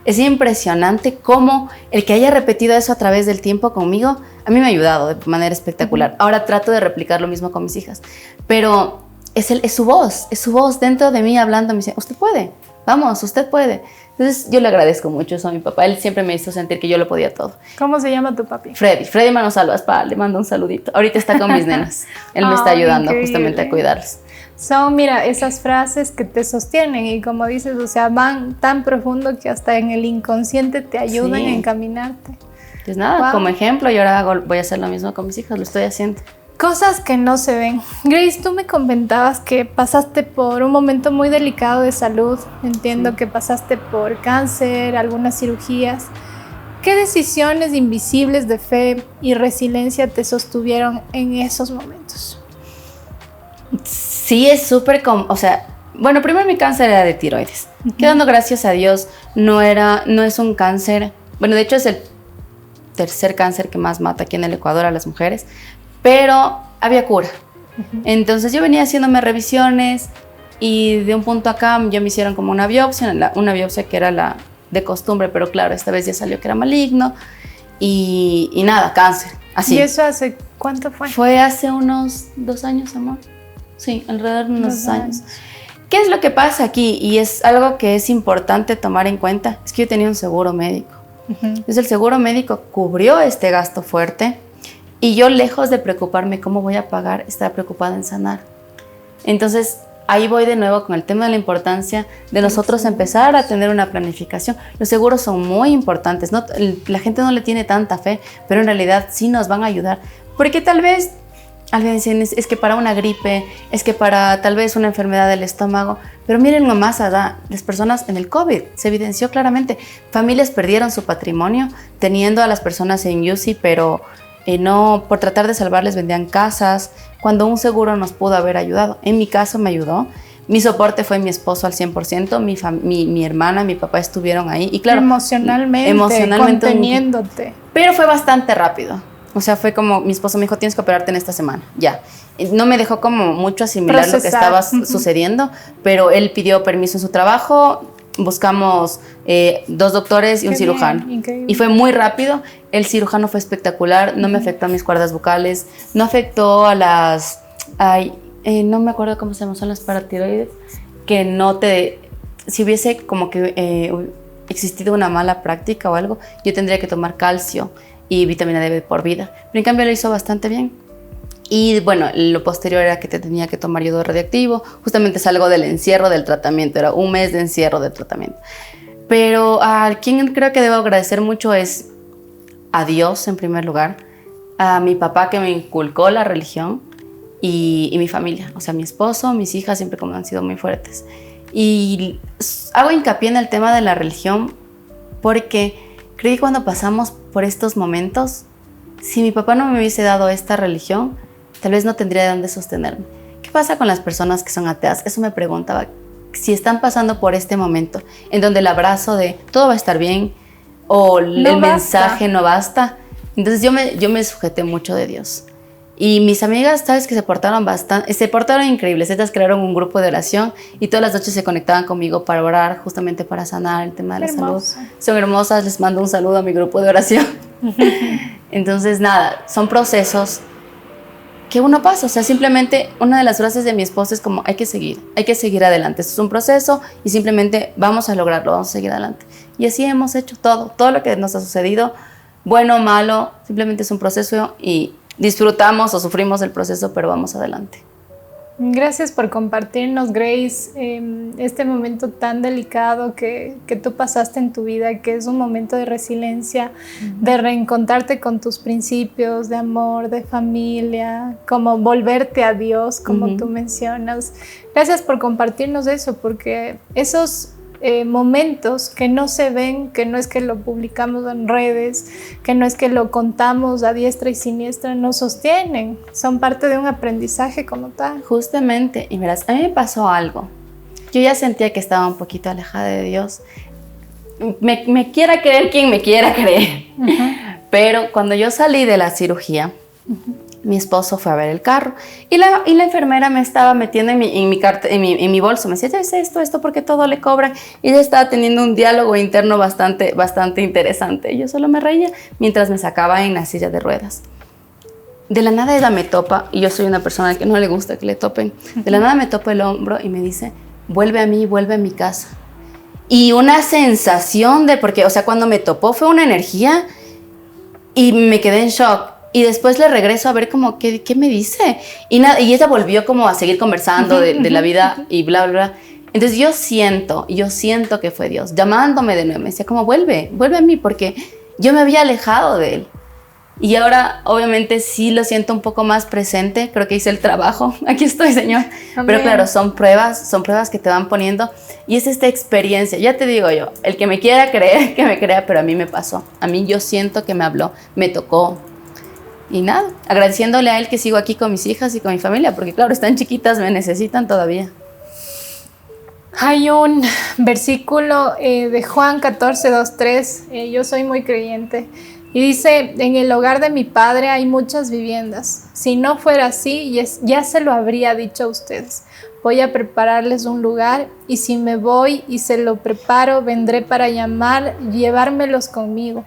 Es impresionante cómo el que haya repetido eso a través del tiempo conmigo, a mí me ha ayudado de manera espectacular. Ahora trato de replicar lo mismo con mis hijas, pero es su voz dentro de mí hablando, me dice, usted puede, vamos, usted puede. Entonces yo le agradezco mucho eso a mi papá, él siempre me hizo sentir que yo lo podía todo. ¿Cómo se llama tu papi? Freddy Manosalvas, le mando un saludito. Ahorita está con mis nenas, él me está ayudando justamente a cuidarlos. Son, mira, esas frases que te sostienen y como dices, o sea, van tan profundo que hasta en el inconsciente te ayudan a encaminarte. Pues nada, como ejemplo, y ahora voy a hacer lo mismo con mis hijas, lo estoy haciendo. Cosas que no se ven. Grace, tú me comentabas que pasaste por un momento muy delicado de salud. Entiendo que pasaste por cáncer, algunas cirugías. ¿Qué decisiones invisibles de fe y resiliencia te sostuvieron en esos momentos? Sí, es súper, o sea, bueno, primero mi cáncer era de tiroides. Quedando gracias a Dios, no es un cáncer, bueno, de hecho es el tercer cáncer que más mata aquí en el Ecuador a las mujeres, pero había cura. Entonces yo venía haciéndome revisiones y de un punto acá ya me hicieron como una biopsia que era la de costumbre, pero claro, esta vez ya salió que era maligno y nada, cáncer, así. ¿Y eso hace cuánto fue? Fue hace unos 2 años, amor. Sí, alrededor de unos 2 años. ¿Qué es lo que pasa aquí? Y es algo que es importante tomar en cuenta. Es que yo tenía un seguro médico. Entonces el seguro médico cubrió este gasto fuerte y yo, lejos de preocuparme cómo voy a pagar, estaba preocupada en sanar. Entonces ahí voy de nuevo con el tema de la importancia de nosotros empezar a tener una planificación. Los seguros son muy importantes, ¿no? La gente no le tiene tanta fe, pero en realidad sí nos van a ayudar. Porque tal vez alguien dice, es que para una gripe, es que para tal vez una enfermedad del estómago, pero miren nomás allá, las personas en el COVID, se evidenció claramente, familias perdieron su patrimonio teniendo a las personas en UCI, pero no, por tratar de salvarles vendían casas, cuando un seguro nos pudo haber ayudado. En mi caso me ayudó, mi soporte fue mi esposo al 100%, mi hermana, mi papá estuvieron ahí, y claro, emocionalmente conteniéndote. Pero fue bastante rápido. O sea, fue como, mi esposo me dijo, tienes que operarte en esta semana, ya. No me dejó como mucho asimilar lo que estaba sucediendo, pero él pidió permiso en su trabajo, buscamos 2 doctores y un cirujano. Y fue muy rápido, el cirujano fue espectacular, no me afectó a mis cuerdas vocales, no afectó a las, no me acuerdo cómo se llaman, son las paratiroides, que no te, si hubiese como que existido una mala práctica o algo, yo tendría que tomar calcio y vitamina D por vida. Pero en cambio lo hizo bastante bien. Y bueno, lo posterior era que te tenía que tomar yodo radiactivo. Justamente salgo del encierro del tratamiento, era un mes de encierro de tratamiento. Pero a quien creo que debo agradecer mucho es a Dios en primer lugar, a mi papá que me inculcó la religión y mi familia, o sea, mi esposo, mis hijas siempre como han sido muy fuertes. Y hago hincapié en el tema de la religión porque creo que cuando pasamos por estos momentos, si mi papá no me hubiese dado esta religión, tal vez no tendría de dónde sostenerme. ¿Qué pasa con las personas que son ateas? Eso me preguntaba. Si están pasando por este momento en donde el abrazo de todo va a estar bien o el mensaje no basta. Entonces yo me sujeté mucho de Dios. Y mis amigas, sabes que se portaron increíbles. Ellas crearon un grupo de oración y todas las noches se conectaban conmigo para orar, justamente para sanar el tema de la salud. Son hermosas, les mando un saludo a mi grupo de oración. Entonces, nada, son procesos que uno pasa. O sea, simplemente una de las frases de mi esposo es como, hay que seguir adelante. Esto es un proceso y simplemente vamos a lograrlo, vamos a seguir adelante. Y así hemos hecho todo lo que nos ha sucedido, bueno o malo, simplemente es un proceso y disfrutamos o sufrimos el proceso, pero vamos adelante. Gracias por compartirnos, Grace, este momento tan delicado que tú pasaste en tu vida, que es un momento de resiliencia, de reencontrarte con tus principios de amor, de familia, como volverte a Dios, como tú mencionas. Gracias por compartirnos eso, porque esos momentos que no se ven, que no es que lo publicamos en redes, que no es que lo contamos a diestra y siniestra, nos sostienen, son parte de un aprendizaje como tal. Justamente, y verás, a mí me pasó algo. Yo ya sentía que estaba un poquito alejada de Dios. Me quiera creer quien me quiera creer. Pero cuando yo salí de la cirugía, mi esposo fue a ver el carro y la enfermera me estaba metiendo en mi bolso. Me decía, ya es esto, porque todo le cobran. Y ella estaba teniendo un diálogo interno bastante interesante. Y yo solo me reía mientras me sacaba en la silla de ruedas. De la nada ella me topa, y yo soy una persona que no le gusta que le topen. De la nada me topa el hombro y me dice, vuelve a mí, vuelve a mi casa. Y una sensación porque, o sea, cuando me topó fue una energía y me quedé en shock. Y después le regreso a ver como, ¿qué me dice? Y ella volvió como a seguir conversando de la vida y bla, bla, bla. Entonces yo siento que fue Dios llamándome de nuevo. Me decía como, vuelve a mí, porque yo me había alejado de Él. Y ahora, obviamente, sí lo siento un poco más presente. Creo que hice el trabajo. Aquí estoy, Señor. Amén. Pero claro, son pruebas que te van poniendo. Y es esta experiencia. Ya te digo yo, el que me quiera creer, que me crea, pero a mí me pasó. A mí yo siento que me habló, me tocó. Y nada, agradeciéndole a Él que sigo aquí con mis hijas y con mi familia, porque claro, están chiquitas, me necesitan todavía. Hay un versículo de Juan 14, 2, 3, yo soy muy creyente, y dice, en el hogar de mi padre hay muchas viviendas. Si no fuera así, ya se lo habría dicho a ustedes. Voy a prepararles un lugar, y si me voy y se lo preparo, vendré para llevármelos conmigo.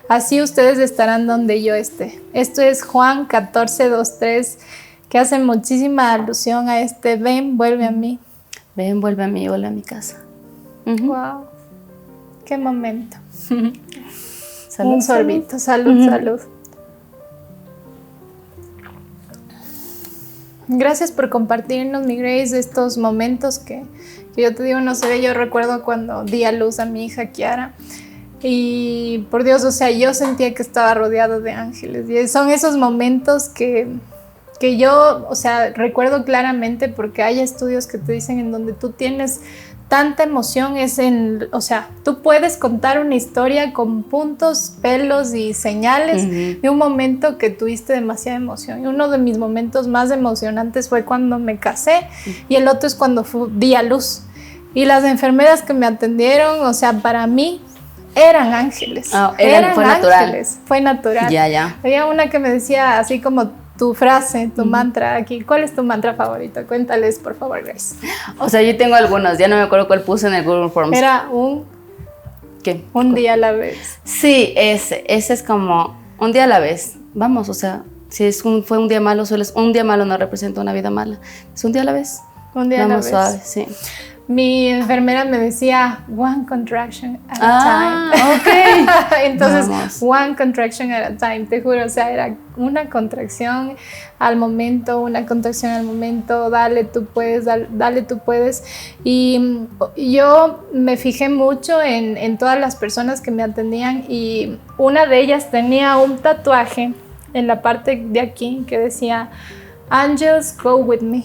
Así ustedes estarán donde yo esté. Esto es Juan 14, 2, 3, que hace muchísima alusión a este ven, vuelve a mí. Ven, vuelve a mí, vuelve a mi casa. Wow, qué momento. Salud, un sorbito, salud. Gracias por compartirnos, mi Grace, estos momentos que yo te digo, no sé, yo recuerdo cuando di a luz a mi hija Kiara. Y por Dios, o sea, yo sentía que estaba rodeado de ángeles. Y son esos momentos que yo, o sea, recuerdo claramente, porque hay estudios que te dicen en donde tú tienes tanta emoción, o sea, tú puedes contar una historia con puntos, pelos y señales de un momento que tuviste demasiada emoción. Y uno de mis momentos más emocionantes fue cuando me casé, y el otro es cuando di a luz. Y las enfermeras que me atendieron, o sea, para mí eran ángeles. Fue natural. Fue natural. Ya. Había una que me decía así como tu frase, tu mantra aquí. ¿Cuál es tu mantra favorito? Cuéntales, por favor, Grace. O sea, yo tengo algunos, ya no me acuerdo cuál puse en el Google Forms. Era ¿qué? Un día a la vez. Sí, ese es como un día a la vez. Vamos, o sea, si fue un día malo, un día malo no representa una vida mala. Es un día a la vez. Un día a la vez. Vamos suave, sí. Mi enfermera me decía, one contraction at a time. Ok. Entonces, Vamos. one contraction at a time, te juro, o sea, era una contracción al momento, una contracción al momento, dale, tú puedes, dale, tú puedes. Y yo me fijé mucho en todas las personas que me atendían y una de ellas tenía un tatuaje en la parte de aquí que decía, Angels go with me.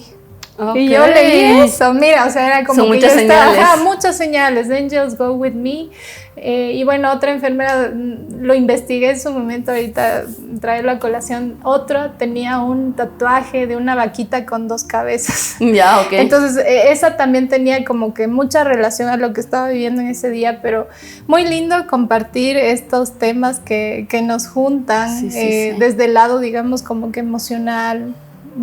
Okay. Y yo leí eso, mira, o sea, era como son que muchas yo estaba, señales. muchas señales, Angels go with me. Y bueno, otra enfermera, lo investigué en su momento, ahorita traerlo a colación, otro tenía un tatuaje de una vaquita con 2 cabezas. Ya, ok. Entonces, esa también tenía como que mucha relación a lo que estaba viviendo en ese día, pero muy lindo compartir estos temas que nos juntan, sí. Desde el lado, digamos, como que emocional,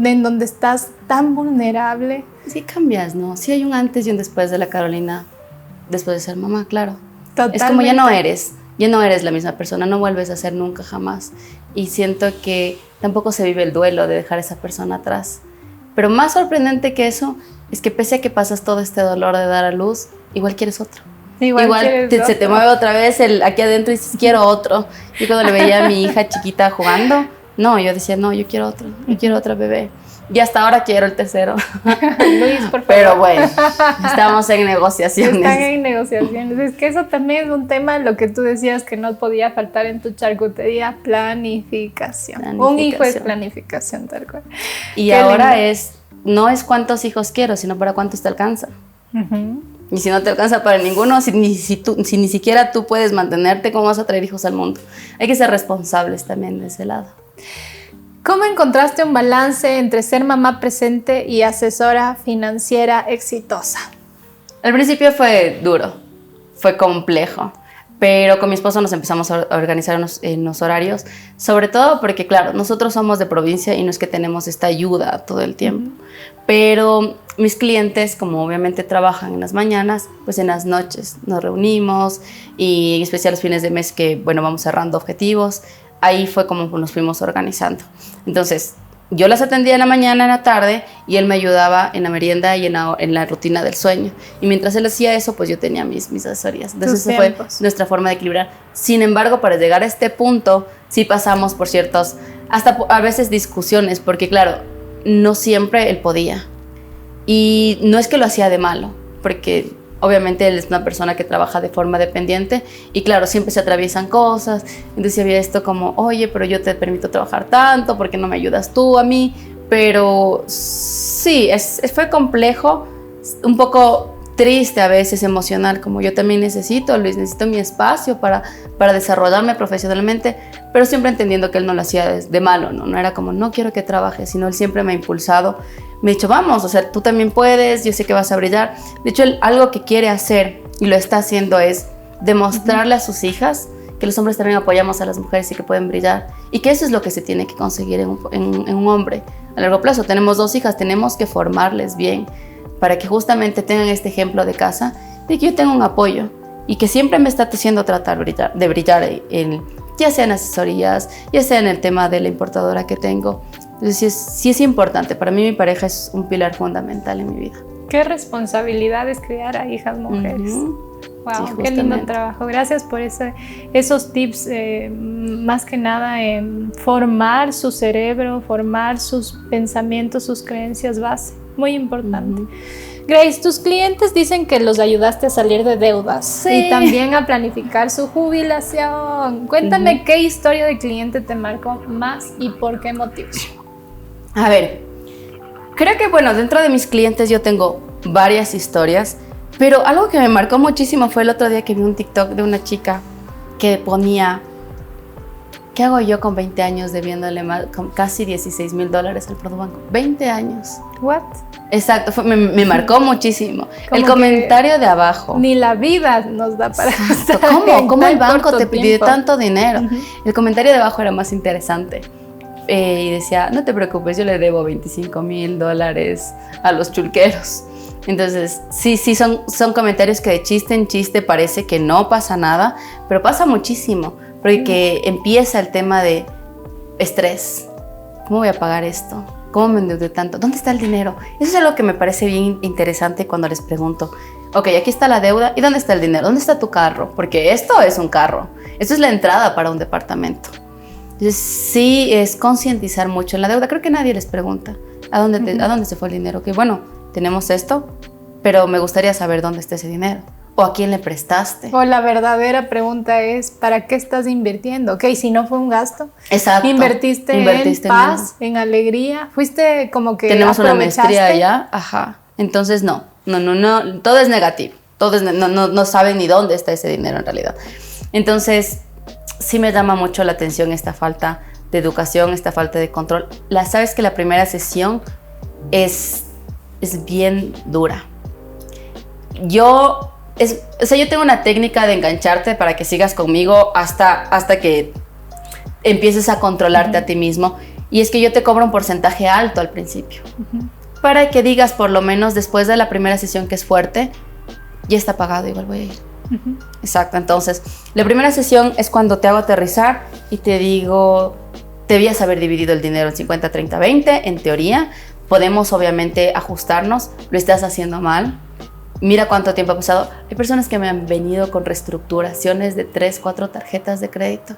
en donde estás tan vulnerable. Sí cambias, ¿no? Sí hay un antes y un después de la Carolina, después de ser mamá, claro. Totalmente. Es como ya no eres la misma persona, no vuelves a ser nunca jamás. Y siento que tampoco se vive el duelo de dejar a esa persona atrás. Pero más sorprendente que eso es que pese a que pasas todo este dolor de dar a luz, igual quieres otro. Igual se te mueve otra vez aquí adentro y dices, quiero otro. Yo cuando le veía a mi hija chiquita jugando, no, yo decía, no, yo quiero otro bebé. Y hasta ahora quiero el tercero. Luis, por favor. Pero bueno, estamos en negociaciones. Están en negociaciones. Es que eso también es un tema, lo que tú decías que no podía faltar en tu charcutería, planificación. Un hijo es planificación, tal cual. Y qué ahora lindo. No es cuántos hijos quiero, sino para cuántos te alcanza. Y si no te alcanza para ninguno, si ni siquiera tú puedes mantenerte, ¿cómo vas a traer hijos al mundo? Hay que ser responsables también de ese lado. ¿Cómo encontraste un balance entre ser mamá presente y asesora financiera exitosa? Al principio fue duro, fue complejo, pero con mi esposo nos empezamos a organizar en los horarios, sobre todo porque, claro, nosotros somos de provincia y no es que tenemos esta ayuda todo el tiempo, pero mis clientes, como obviamente trabajan en las mañanas, pues en las noches nos reunimos y en especial los fines de mes que, bueno, vamos cerrando objetivos. Ahí fue como nos fuimos organizando. Entonces, yo las atendía en la mañana, en la tarde, y él me ayudaba en la merienda y en la rutina del sueño. Y mientras él hacía eso, pues yo tenía mis asesorías. Entonces, esa fue nuestra forma de equilibrar. Sin embargo, para llegar a este punto, sí pasamos por ciertos, hasta a veces discusiones, porque claro, no siempre él podía. Y no es que lo hacía de malo, porque obviamente él es una persona que trabaja de forma dependiente y claro, siempre se atraviesan cosas. Entonces había esto como, oye, pero yo te permito trabajar tanto, ¿por qué no me ayudas tú a mí? Pero sí, fue complejo, un poco triste a veces, emocional, como yo también necesito mi espacio para desarrollarme profesionalmente, pero siempre entendiendo que él no lo hacía de malo, ¿no? No era como, no quiero que trabajes, sino él siempre me ha impulsado. Me ha dicho, vamos, o sea, tú también puedes, yo sé que vas a brillar. De hecho, él algo que quiere hacer, y lo está haciendo, es demostrarle a sus hijas que los hombres también apoyamos a las mujeres y que pueden brillar. Y que eso es lo que se tiene que conseguir en un hombre. A largo plazo, tenemos 2 hijas, tenemos que formarles bien para que justamente tengan este ejemplo de casa, de que yo tengo un apoyo y que siempre me está haciendo tratar de brillar, ya sea en asesorías, ya sea en el tema de la importadora que tengo. Entonces sí es importante. Para mí mi pareja es un pilar fundamental en mi vida. Qué responsabilidad es criar a hijas mujeres. Wow, sí, qué lindo trabajo. Gracias por esos tips, más que nada en formar su cerebro, formar sus pensamientos, sus creencias base. Muy importante. Grace, tus clientes dicen que los ayudaste a salir de deudas y también a planificar su jubilación. Cuéntame qué historia de cliente te marcó más y por qué motivos. A ver, creo que bueno, dentro de mis clientes yo tengo varias historias, pero algo que me marcó muchísimo fue el otro día que vi un TikTok de una chica que ponía, ¿qué hago yo con 20 años debiéndole con casi $16,000 al Produbanco? 20 años. ¿What? Exacto, me marcó muchísimo. El comentario de abajo. Ni la vida nos da para... ¿Cómo el banco te pide tanto dinero? El comentario de abajo era más interesante. Y decía, no te preocupes, yo le debo $25,000 a los chulqueros. Entonces, sí, son comentarios que de chiste en chiste parece que no pasa nada, pero pasa muchísimo, porque empieza el tema de estrés. ¿Cómo voy a pagar esto? ¿Cómo me endeudé tanto? ¿Dónde está el dinero? Eso es algo que me parece bien interesante cuando les pregunto. Ok, aquí está la deuda. ¿Y dónde está el dinero? ¿Dónde está tu carro? Porque esto es un carro. Esto es la entrada para un departamento. Entonces, sí, es concientizar mucho en la deuda. Creo que nadie les pregunta ¿a dónde se fue el dinero? Que bueno, tenemos esto, pero me gustaría saber dónde está ese dinero. ¿O a quién le prestaste? O la verdadera pregunta es, ¿para qué estás invirtiendo? Ok, si no fue un gasto. Exacto. Invertiste en paz, en alegría. Fuiste como que tenemos una maestría allá. Ajá. Entonces, no. Todo es negativo. No saben ni dónde está ese dinero en realidad. Entonces, sí me llama mucho la atención esta falta de educación, esta falta de control. Sabes que la primera sesión es bien dura. Yo tengo una técnica de engancharte para que sigas conmigo hasta que empieces a controlarte a ti mismo. Y es que yo te cobro un porcentaje alto al principio. Para que digas, por lo menos después de la primera sesión que es fuerte, ya está pagado, igual voy a ir. Exacto, entonces, la primera sesión es cuando te hago aterrizar y te digo, debías haber dividido el dinero en 50, 30, 20, en teoría. Podemos obviamente ajustarnos, lo estás haciendo mal. Mira cuánto tiempo ha pasado. Hay personas que me han venido con reestructuraciones de 3, 4 tarjetas de crédito.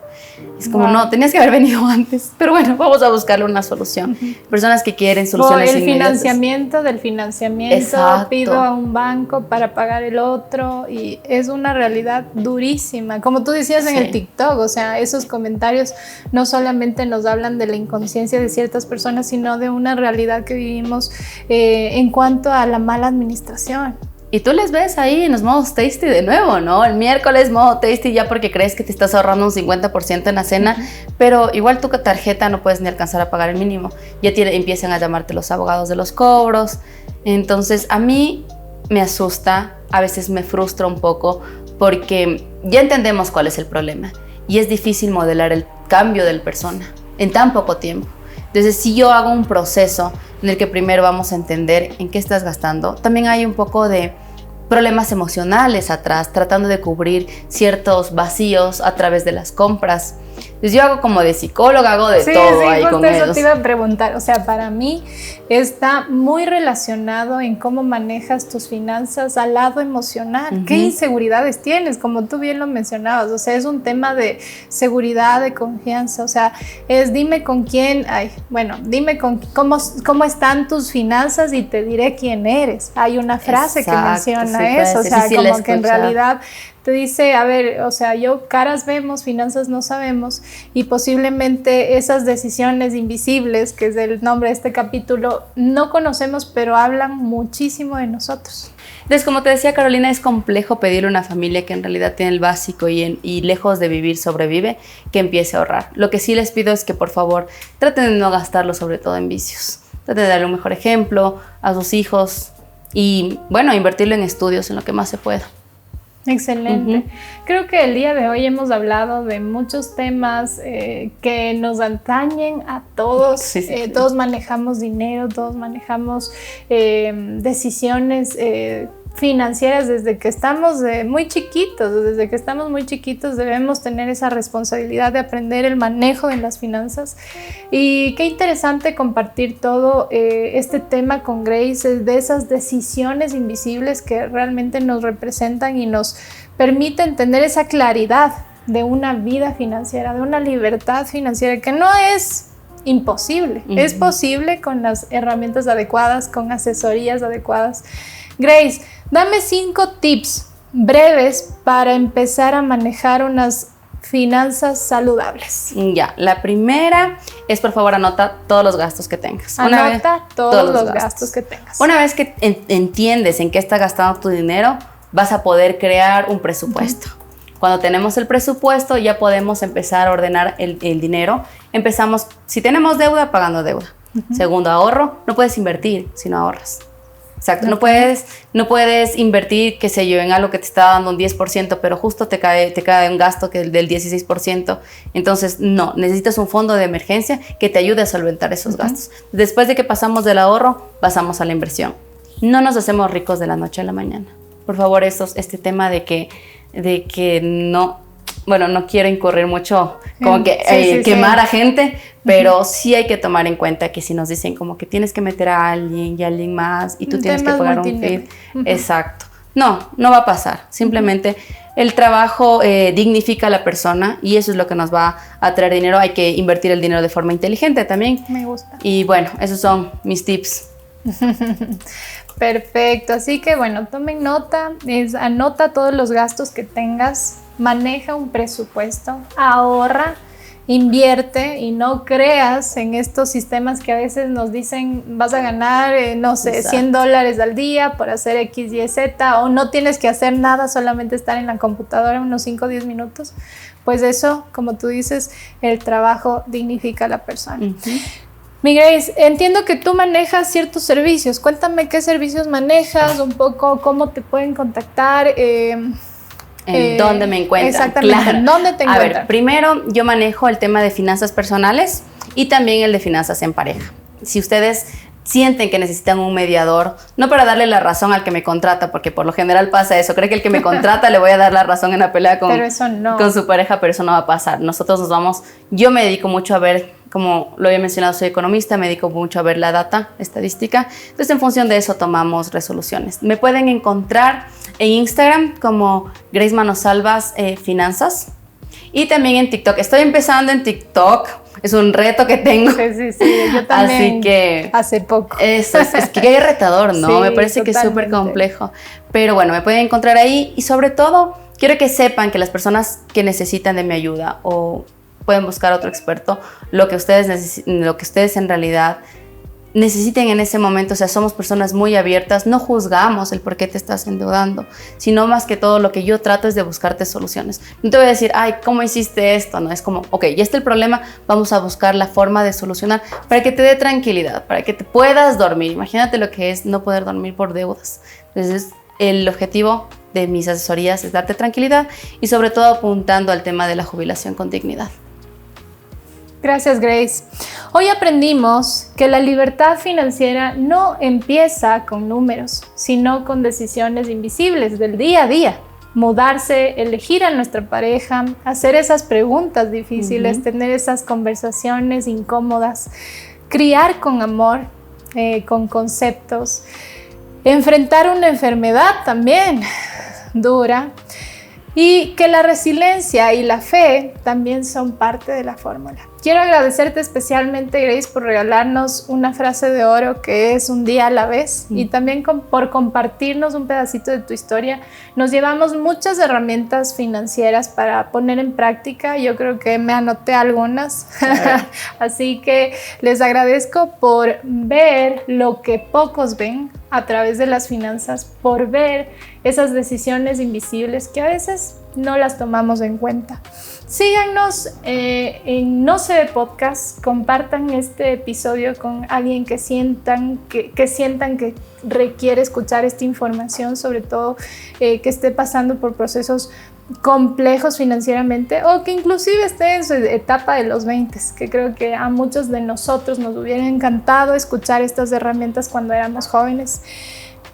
Es como, no, tenías que haber venido antes. Pero bueno, vamos a buscarle una solución. Personas que quieren soluciones inmediatas. O el financiamiento del financiamiento. Exacto. Pido a un banco para pagar el otro. Y es una realidad durísima. Como tú decías en el TikTok, o sea, esos comentarios no solamente nos hablan de la inconsciencia de ciertas personas, sino de una realidad que vivimos en cuanto a la mala administración. Y tú les ves ahí en los modos tasty de nuevo, ¿no? El miércoles modo tasty ya porque crees que te estás ahorrando un 50% en la cena, pero igual tu tarjeta no puedes ni alcanzar a pagar el mínimo. Ya empiezan a llamarte los abogados de los cobros. Entonces a mí me asusta, a veces me frustra un poco porque ya entendemos cuál es el problema y es difícil modelar el cambio de la persona en tan poco tiempo. Entonces, si yo hago un proceso en el que primero vamos a entender en qué estás gastando, también hay un poco de problemas emocionales atrás, tratando de cubrir ciertos vacíos a través de las compras. Entonces, yo hago como de psicóloga, hago de todo ahí con ellos. Sí, eso te iba a preguntar. O sea, para mí está muy relacionado en cómo manejas tus finanzas al lado emocional. ¿Qué inseguridades tienes? Como tú bien lo mencionabas. O sea, es un tema de seguridad, de confianza. O sea, dime con quién, dime cómo están tus finanzas y te diré quién eres. Hay una frase que menciona eso. O sea, como que en realidad te dice, a ver, o sea, caras vemos, finanzas no sabemos, y posiblemente esas decisiones invisibles, que es el nombre de este capítulo, no conocemos, pero hablan muchísimo de nosotros. Entonces, como te decía Carolina, es complejo pedirle a una familia que en realidad tiene el básico y lejos de vivir sobrevive, que empiece a ahorrar. Lo que sí les pido es que por favor traten de no gastarlo sobre todo en vicios. Traten de darle un mejor ejemplo a sus hijos y, bueno, invertirlo en estudios, en lo que más se pueda. Excelente. Creo que el día de hoy hemos hablado de muchos temas que nos atañen a todos. Todos manejamos dinero, todos manejamos decisiones financieras desde que estamos muy chiquitos. Desde que estamos muy chiquitos debemos tener esa responsabilidad de aprender el manejo de las finanzas. Y qué interesante compartir todo este tema con Grace, de esas decisiones invisibles que realmente nos representan y nos permiten tener esa claridad de una vida financiera, de una libertad financiera que no es imposible, es posible con las herramientas adecuadas, con asesorías adecuadas. Grace, dame 5 tips breves para empezar a manejar unas finanzas saludables. Ya, la primera es, por favor, anota todos los gastos que tengas. Anota todos los gastos que tengas. Una vez que entiendes en qué está gastando tu dinero, vas a poder crear un presupuesto. Cuando tenemos el presupuesto, ya podemos empezar a ordenar el dinero. Empezamos, si tenemos deuda, pagando deuda. Segundo, ahorro. No puedes invertir si no ahorras. Exacto, no puedes invertir, qué sé yo, en algo que te está dando un 10%, pero justo te cae un gasto que del 16%. Entonces, no, necesitas un fondo de emergencia que te ayude a solventar esos gastos. Después de que pasamos del ahorro, pasamos a la inversión. No nos hacemos ricos de la noche a la mañana. Por favor, este tema de que no... Bueno, no quiero incurrir mucho, como que quemar a gente, pero sí hay que tomar en cuenta que si nos dicen como que tienes que meter a alguien y a alguien más y tú tienes que pagar un fee, exacto. No va a pasar. Simplemente el trabajo dignifica a la persona y eso es lo que nos va a traer dinero. Hay que invertir el dinero de forma inteligente también. Me gusta. Y bueno, esos son mis tips. Perfecto, así que bueno, tomen nota, anota todos los gastos que tengas, maneja un presupuesto, ahorra, invierte y no creas en estos sistemas que a veces nos dicen vas a ganar, no sé, Exacto. $100 al día por hacer X, Y, Z, o no tienes que hacer nada, solamente estar en la computadora unos 5 o 10 minutos. Pues eso, como tú dices, el trabajo dignifica a la persona. Mi Grace, entiendo que tú manejas ciertos servicios. Cuéntame qué servicios manejas, un poco cómo te pueden contactar. ¿En dónde me encuentran? Exactamente, Claro. ¿en dónde te encuentran? A ver, primero yo manejo el tema de finanzas personales y también el de finanzas en pareja. Si ustedes sienten que necesitan un mediador, no para darle la razón al que me contrata, porque por lo general pasa eso, cree que el que me contrata le voy a dar la razón en la pelea con su pareja, pero eso no va a pasar. Nosotros nos vamos, yo me dedico mucho a ver, como lo había mencionado, soy economista, me dedico mucho a ver la data estadística, entonces en función de eso tomamos resoluciones. Me pueden encontrar en Instagram como Grace Manosalvas Finanzas y también en TikTok. Estoy empezando en TikTok, es un reto que tengo. Sí, yo también. Así que hace poco. Eso, es que es retador, ¿no? Sí, me parece que es súper complejo. Pero bueno, me pueden encontrar ahí y sobre todo quiero que sepan que las personas que necesitan de mi ayuda o pueden buscar otro experto, lo que ustedes en realidad necesiten en ese momento, o sea, somos personas muy abiertas, no juzgamos el por qué te estás endeudando, sino más que todo lo que yo trato es de buscarte soluciones. No te voy a decir, ay, ¿cómo hiciste esto? No, es como, ok, ya está el problema, vamos a buscar la forma de solucionar para que te dé tranquilidad, para que te puedas dormir. Imagínate lo que es no poder dormir por deudas. Entonces, el objetivo de mis asesorías es darte tranquilidad y sobre todo apuntando al tema de la jubilación con dignidad. Gracias, Grace. Hoy aprendimos que la libertad financiera no empieza con números, sino con decisiones invisibles del día a día. Mudarse, elegir a nuestra pareja, hacer esas preguntas difíciles, tener esas conversaciones incómodas, criar con amor, con conceptos, enfrentar una enfermedad también dura. Y que la resiliencia y la fe también son parte de la fórmula. Quiero agradecerte especialmente, Grace, por regalarnos una frase de oro que es un día a la vez y también por compartirnos un pedacito de tu historia. Nos llevamos muchas herramientas financieras para poner en práctica. Yo creo que me anoté algunas. Así que les agradezco por ver lo que pocos ven a través de las finanzas, por ver esas decisiones invisibles que a veces no las tomamos en cuenta. Síganos en No Se Ve Podcast, compartan este episodio con alguien que sientan que requiere escuchar esta información, sobre todo que esté pasando por procesos complejos financieramente o que inclusive esté en su etapa de los 20, que creo que a muchos de nosotros nos hubiera encantado escuchar estas herramientas cuando éramos jóvenes.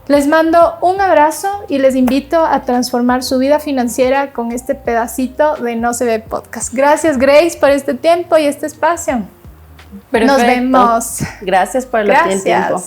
Les mando un abrazo y les invito a transformar su vida financiera con este pedacito de No Se Ve Podcast. Gracias, Grace, por este tiempo y este espacio. Perfecto. Nos vemos. Gracias por el tiempo.